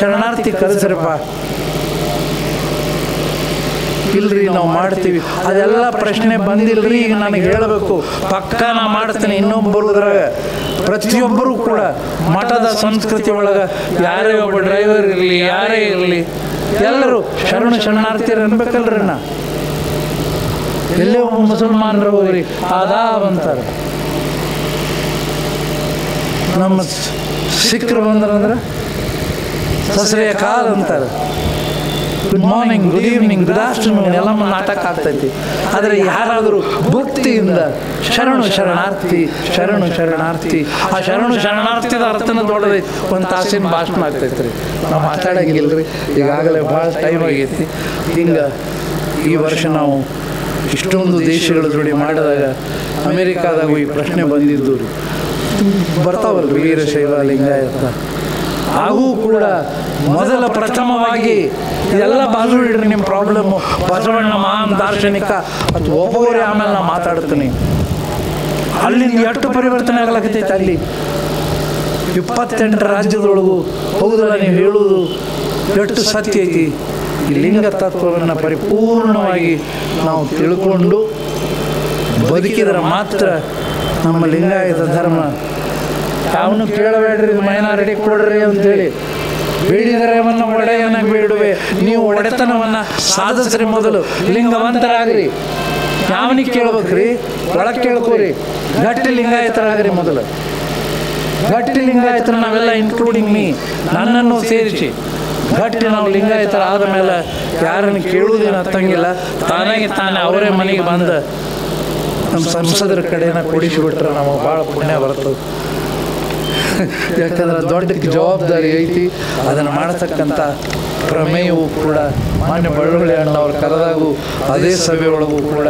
ಶರಣಾರ್ಥಿ ಕಲಿಸ್ರಪ್ಪ. ಇಲ್ರಿ ನಾವು ಮಾಡ್ತೀವಿ. ಅದೆಲ್ಲ ಪ್ರಶ್ನೆ ಬಂದಿಲ್ರಿ. ಈಗ ನನಗೆ ಹೇಳಬೇಕು, ಪಕ್ಕ ನಾ ಮಾಡ್ತೀನಿ. ಇನ್ನೊಬ್ಬರುದ್ರಾಗ ಪ್ರತಿಯೊಬ್ಬರು ಕೂಡ ಮಠದ ಸಂಸ್ಕೃತಿ ಒಳಗೆ ಯಾರೇ ಒಬ್ಬ ಡ್ರೈವರ್ ಇರಲಿ, ಯಾರೇ ಇರಲಿ, ಎಲ್ಲರೂ ಶರಣಾರ್ಥಿರು ಅನ್ಬೇಕಲ್ರಿ. ನಾ ಎಲ್ಲೇ ಒಬ್ಬ ಮುಸಲ್ಮಾನರು ಹೋಗ್ರಿ ಆದಾಬ್ ಅಂತಾರೆ. ನಮ್ಮ ಸಿಖ್ರು ಬಂದ್ರಂದ್ರೆ ಸಸ್ರಿಯ ಕಾಲ್ ಅಂತಾರೆ. Good morning, good evening, good afternoon ಎಲ್ಲ ನಾಟಕ ಆಗ್ತೈತಿ. ಆದರೆ ಯಾರಾದರೂ ಭಕ್ತಿಯಿಂದ ಶರಣಾರ್ಥಿ. ಆ ಶರಣಾರ್ಥಿದ ಅರ್ಥನ ದೊಡ್ಡದೈತಿ. ಒಂದು ತಾಸಿನ ಭಾಷಣ ಆಗ್ತೈತಿ ರೀ. ನಾವು ಮಾತಾಡಂಗಿಲ್ರಿ, ಈಗಾಗಲೇ ಭಾಳ ಟೈಮ್ ಆಗೈತಿ. ಹಿಂಗೆ ಈ ವರ್ಷ ನಾವು ಇಷ್ಟೊಂದು ದೇಶಗಳ ಜೋಡಿ ಮಾಡಿದಾಗ ಅಮೇರಿಕಾದಾಗೂ ಈ ಪ್ರಶ್ನೆ ಬಂದಿದ್ದು ಬರ್ತಾವಲ್ರಿ, ವೀರಶೈವ ಲಿಂಗಾಯತ. ಹಾಗೂ ಕೂಡ ಮೊದಲ ಪ್ರಥಮವಾಗಿ ಇದೆಲ್ಲ ಬಾಜು ಇಡ್ರಿ ನಿಮ್ಮ ಪ್ರಾಬ್ಲಮ್ಮು. ಬಸವಣ್ಣ ಮಹಾನ್ ದಾರ್ಶನಿಕ ಅದು ಒಬ್ಬರೇ, ಆಮೇಲೆ ನಾನು ಮಾತಾಡ್ತೀನಿ. ಅಲ್ಲಿಂದ ಎಷ್ಟು ಪರಿವರ್ತನೆ ಆಗಲಾಕತ್ತೈತೆ. ಅಲ್ಲಿ 28 ರಾಜ್ಯದೊಳಗೂ ಹೌದಲ್ಲ ನೀವು ಹೇಳುವುದು ಎಷ್ಟು ಸತ್ಯ ಐತಿ. ಈ ಲಿಂಗ ತತ್ವವನ್ನು ಪರಿಪೂರ್ಣವಾಗಿ ನಾವು ತಿಳ್ಕೊಂಡು ಬದುಕಿದ್ರೆ ಮಾತ್ರ ನಮ್ಮ ಲಿಂಗಾಯತ ಧರ್ಮ. ಯಾವನು ಕೇಳಬೇಡ್ರಿ, ಮೈನಾರಿಟಿ ಕೊಡ್ರಿ ಅಂತೇಳಿ ಬೇಡಿದರವನ್ನು ಒಡೆಯನ ಬೇಡುವೆ. ನೀವು ಒಡೆತನವನ್ನು ಸಾಧಿಸ್ರಿ, ಮೊದಲು ಲಿಂಗವಂತರಾಗ್ರಿ. ಯಾವನಿಗೆ ಕೇಳ್ಬೇಕ್ರಿ? ಒಳಗೆ ಕೇಳ್ಕೋರಿ. ಗಟ್ಟಿ ಲಿಂಗಾಯತರಾಗ್ರಿ ಮೊದಲು. ಗಟ್ಟಿ ಲಿಂಗಾಯತರು ನಾವೆಲ್ಲ, ಇನ್ಕ್ಲೂಡಿಂಗ್ ಮೀ, ನನ್ನನ್ನು ಸೇರಿಸಿ ಗಟ್ಟಿ ನಾವು ಲಿಂಗಾಯತರ ಆದ ಮೇಲೆ ಯಾರನ್ನು ಕೇಳುವುದೇನು ಹತ್ತಂಗಿಲ್ಲ. ತಾನಾಗಿ ತಾನೇ ಅವರೇ ಮನೆಗೆ ಬಂದು ನಮ್ಮ ಸಂಸದರ ಕಡೆನ ಕೊಡಿಸಿಬಿಟ್ರೆ ನಮಗೆ ಭಾಳ ಪುಣ್ಯ ಬರ್ತದೆ. ಯಾಕಂದ್ರೆ ದೊಡ್ಡ ಜವಾಬ್ದಾರಿ ಐತಿ. ಅದನ್ನು ಮಾಡತಕ್ಕಂಥ ಪ್ರಮೇಯವು ಕೂಡ ಮಾನ್ಯ ಬಳ್ಳೊಳ್ಳಿ ಅಣ್ಣವ್ರು ಕರೆದಾಗೂ ಅದೇ ಸಭೆಯೊಳಗೂ ಕೂಡ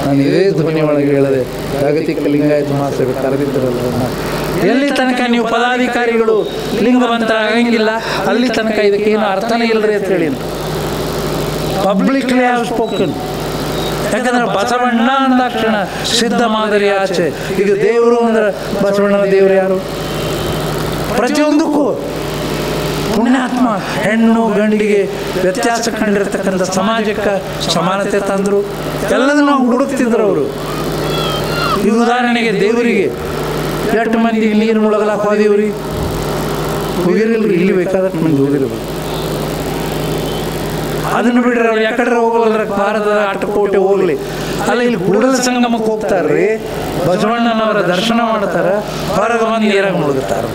ನಾನು ಇದೇ ಧ್ವನಿ ಒಳಗೆ ಹೇಳಿದೆ, ಜಾಗತಿಕ ಲಿಂಗಾಯತ ಮಹಾಸಭೆ ಕರೆದಿದ್ದರಲ್ಲ. ಎಲ್ಲಿ ತನಕ ನೀವು ಪದಾಧಿಕಾರಿಗಳು ಲಿಂಗವಂತರಾಗಂಗಿಲ್ಲ ಅಲ್ಲಿ ತನಕ ಇದಕ್ಕೇನು ಅರ್ಥನೇ ಇಲ್ಲರಿ ಅಂತ ಹೇಳಿ ಪಬ್ಲಿಕ್ಲಿ ಹ್ಯಾವ್ ಸ್ಪೋಕನ್. ಯಾಕಂದ್ರೆ ಬಸವಣ್ಣ ಅಂದಾಕ್ಷಣ ಸಿದ್ಧ ಮಾದರಿ ಆಚೆ. ಈಗ ದೇವರು ಅಂದ್ರೆ ಬಸವಣ್ಣನ ದೇವರು ಯಾರು? ಪ್ರತಿಯೊಂದಕ್ಕೂ ಪುಣ್ಯಾತ್ಮ. ಹೆಣ್ಣು ಗಂಡಿಗೆ ವ್ಯತ್ಯಾಸ ಕಂಡಿರ್ತಕ್ಕಂಥ ಸಮಾಜಕ್ಕೆ ಸಮಾನತೆ ತಂದರು. ಎಲ್ಲದನ್ನು ಹುಡುಕ್ತಿದ್ರು ಅವರು. ಈ ಉದಾಹರಣೆಗೆ ದೇವರಿಗೆ ಎಷ್ಟು ಮಂದಿ ನೀರು ಮುಳುಗಲಾಕ ಹೋದೇವ್ರಿ? ಹೋಗಿರಲ್ರಿ. ಇಲ್ಲಿ ಬೇಕಾದಷ್ಟು ಮಂದಿ ಹೋಗಿರ್ಬೇಕು. ಅದನ್ನು ಬಿಡ್ರಿ, ಅವ್ರು ಯಾಕಡ್ರೆ ಹೋಗಲ್ಲ. ಭಾರತದ 8 ಕೋಟಿ ಹೋಗ್ಲಿ ಅಲ್ಲ, ಇಲ್ಲಿ ಕೂಡಲ ಸಂಗಮಕ್ಕೆ ಹೋಗ್ತಾರ್ರಿ. ಬಸವಣ್ಣನವರ ದರ್ಶನ ಮಾಡ್ತಾರೆ, ಹೊರಗೆ ಬಂದು ನೀರಾಗ ಮುಳುಗುತ್ತಾರೆ.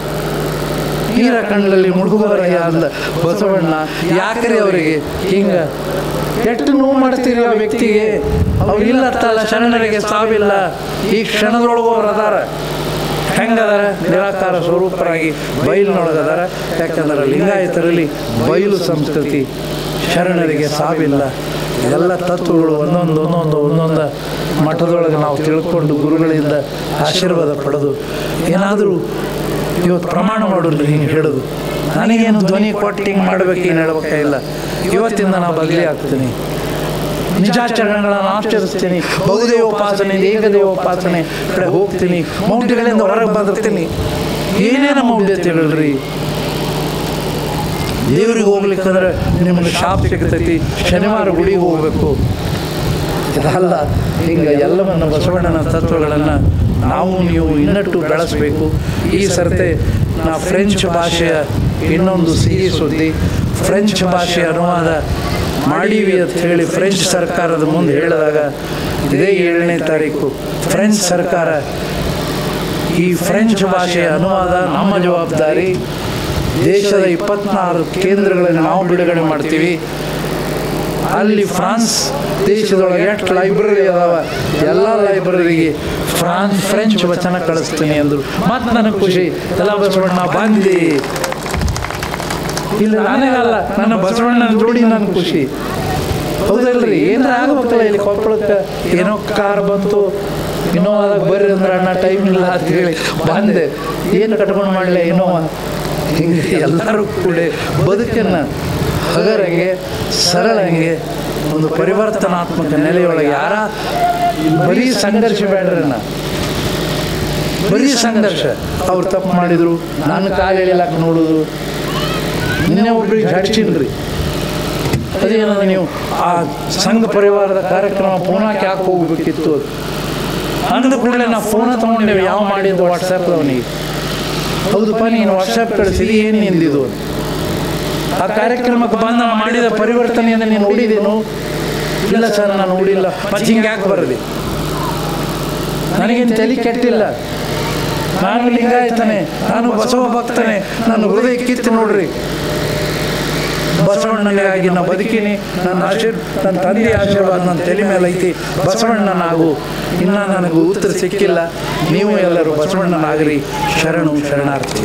ನೀರ ಕಣ್ಣಲ್ಲಿ ಮುಳುಗುವರ ಅಲ್ಲ ಬಸವಣ್ಣ. ಯಾಕ್ರಿ ಅವರಿಗೆ ಹಿಂಗ ಎಷ್ಟು ನೋವು ಮಾಡ್ತೀರಿ ಆ ವ್ಯಕ್ತಿಗೆ? ಅವ್ರು ಇಲ್ಲತ್ತಲ್ಲ, ಶರಣರಿಗೆ ಸಾವಿಲ್ಲ. ಈ ಕ್ಷಣದೊಳಗೂ ಅವ್ರು ಅದಾರ. ಹೆಂಗದಾರ? ನಿರಾಕಾರ ಸ್ವರೂಪರಾಗಿ ಬಯಲಿನೊಳಗದಾರ. ಯಾಕಂದ್ರೆ ಲಿಂಗಾಯತರಲ್ಲಿ ಬಯಲು ಸಂಸ್ಕೃತಿ, ಶರಣರಿಗೆ ಸಾವಿಲ್ಲ. ಎಲ್ಲ ತತ್ವಗಳು ಒಂದೊಂದು ಮಠದೊಳಗೆ ನಾವು ತಿಳ್ಕೊಂಡು ಗುರುಗಳಿಂದ ಆಶೀರ್ವಾದ ಪಡೆದು ಏನಾದರೂ ಇವತ್ತು ಪ್ರಮಾಣ ಮಾಡೋದ್ರಿ. ಹಿಂಗೆ ಹೇಳೋದು ನನಗೇನು ಧ್ವನಿ ಕೊಟ್ಟು ಹಿಂಗೆ ಮಾಡ್ಬೇಕು, ಏನು ಹೇಳ್ಬೇಕಾಗಿಲ್ಲ. ಇವತ್ತಿಂದ ನಾವು ಬದಲಿ ಆಗ್ತೀನಿ. ನಿಜಾಚರಣೆಗಳನ್ನು ಆಚರಿಸ್ತೀನಿ. ಬಹುದೇವೋಪಾಸನೆ, ಏಕದೇವೋಪಾಸನೆ ಕಡೆ ಹೋಗ್ತೀನಿ. ಮೌಢ್ಯಗಳಿಂದ ಹೊರಗೆ ಬಂದಿರ್ತೀನಿ. ಏನೇನು ಮೌಢ್ಯತೆ ಹೇಳ್ರಿ? ದೇವ್ರಿಗೆ ಹೋಗ್ಲಿಕ್ಕಂದ್ರೆ ನಿಮ್ಗೆ ಶಾಪ್ ಸಿಗ್ತೈತಿ, ಶನಿವಾರ ಗುಡಿಗೆ ಹೋಗ್ಬೇಕು. ಇದಲ್ಲ. ಹಿಂಗೆ ಎಲ್ಲವನ್ನು ಬಸವಣ್ಣನ ತತ್ವಗಳನ್ನು ನಾವು ನೀವು ಇನ್ನಷ್ಟು ಬೆಳೆಸಬೇಕು. ಈ ಸರ್ತೆ ನಾ ಫ್ರೆಂಚ್ ಭಾಷೆಯ ಇನ್ನೊಂದು ಸಿಹಿ ಸುದ್ದಿ, ಫ್ರೆಂಚ್ ಭಾಷೆಯ ಅನುವಾದ ಮಾಡೀವಿ ಅಂತ ಹೇಳಿ ಫ್ರೆಂಚ್ ಸರ್ಕಾರದ ಮುಂದೆ ಹೇಳಿದಾಗ, ಇದೇ 7ನೇ ತಾರೀಕು ಫ್ರೆಂಚ್ ಸರ್ಕಾರ ಈ ಫ್ರೆಂಚ್ ಭಾಷೆಯ ಅನುವಾದ ನಮ್ಮ ಜವಾಬ್ದಾರಿ. ದೇಶದ 24 ಕೇಂದ್ರಗಳನ್ನು ನಾವು ಬಿಡುಗಡೆ ಮಾಡ್ತೀವಿ. ಅಲ್ಲಿ ಫ್ರಾನ್ಸ್ ದೇಶದೊಳಗೆ ಎಷ್ಟು ಲೈಬ್ರರಿ ಅದಾವ, ಎಲ್ಲ ಲೈಬ್ರರಿಗೆ ಫ್ರೆಂಚ್ ವಚನ ಕಳಿಸ್ತೀನಿ ಅಂದರು. ಮತ್ತು ನನಗೆ ಖುಷಿ, ಎಲ್ಲ ಬಸವಣ್ಣ ಬಂದಿ. ಇಲ್ಲ ನಾನೇನಲ್ಲ, ನನ್ನ ಬಸವಣ್ಣನ ಜೋಡಿ ನನಗೆ ಖುಷಿ. ಹೌದಲ್ರಿ? ಏನಾರ ಆಗ್ಬೇಕಲ್ಲ. ಇಲ್ಲಿ ಕೊಪ್ಪಳಕ್ಕೆ ಏನೋ ಕಾರ್ ಬಂತು, ಇನೋವಾದಾಗ ಬರ್ರಿ ಅಂದ್ರೆ ಅಣ್ಣ ಟೈಮ್ ಇಲ್ಲ ಅಂತ ಹೇಳಿ ಬಂದೆ. ಏನು ಕಟ್ಕೊಂಡು ಮಾಡಲಿ ಇನೋವಾ? ಹಿಂಗೆ ಎಲ್ಲರೂ ಕೂಡ ಬದುಕನ್ನು ಹಗರಂಗೆ ಸರಳಂಗೆ ಒಂದು ಪರಿವರ್ತನಾತ್ಮಕ ನೆಲೆಯೊಳಗೆ ಯಾರ ಬರೀ ಸಂಘರ್ಷ ಬೇಡ್ರನ್ನ, ಬರೀ ಸಂಘರ್ಷ. ಅವ್ರು ತಪ್ಪು ಮಾಡಿದ್ರು, ನಾನು ಕಾಲು ಎಳಿಲಾಕ ನೋಡೋದು. ನಿನ್ನೆ ಒಬ್ರಿಗೆ ಹಡ್ಸಿನ್ರಿ, ಅದೇನಂದ್ರೆ ನೀವು ಆ ಸಂಘ ಪರಿವಾರದ ಕಾರ್ಯಕ್ರಮ ಪೂನಾಕ್ಕೆ ಯಾಕೆ ಹೋಗ್ಬೇಕಿತ್ತು ಅಂದ ಕೂಡಲೇ ನಾವು ಫೋನ ತೊಗೊಂಡೇವೆ. ಯಾವ ಮಾಡಿದ್ದು ವಾಟ್ಸಪ್ ಅವನಿಗೆ? ಹೌದಪ್ಪ ನೀನು ವಾಟ್ಸಪ್ ಕಳಿಸಿದಿ, ಏನು ನಿಂದಿದ್ದು? ಆ ಕಾರ್ಯಕ್ರಮಕ್ಕೆ ಬಂದು ಮಾಡಿದ ಪರಿವರ್ತನೆಯನ್ನು ನೀನು ನೋಡಿದೇನು? ಇಲ್ಲ ಸರ್ ನಾನು ನೋಡಿಲ್ಲ. ಮತ್ತೆ ಹಿಂಗೆ ಯಾಕೆ ಬರಲಿ? ನನಗೇನು ತಲೆ ಕೆಟ್ಟಿಲ್ಲ. ನಾನು ಲಿಂಗಾಯತನೇ, ನಾನು ಬಸವ ಭಕ್ತನೇ. ನಾನು ಹೃದಯ ಕಿತ್ತು ನೋಡ್ರಿ. ಬಸವಣ್ಣನಿಗಾಗಿ ನಾ ಬದುಕೀನಿ. ನನ್ನ ತಂದೆ ಆಶೀರ್ವಾದ ನನ್ನ ತಲೆ ಮೇಲೆ ಐತಿ. ಬಸವಣ್ಣನಾಗು. ಇನ್ನೂ ನನಗೆ ಉತ್ತರ ಸಿಕ್ಕಿಲ್ಲ. ನೀವು ಎಲ್ಲರೂ ಬಸವಣ್ಣನಾಗ್ರಿ. ಶರಣು ಶರಣಾರ್ಥಿ.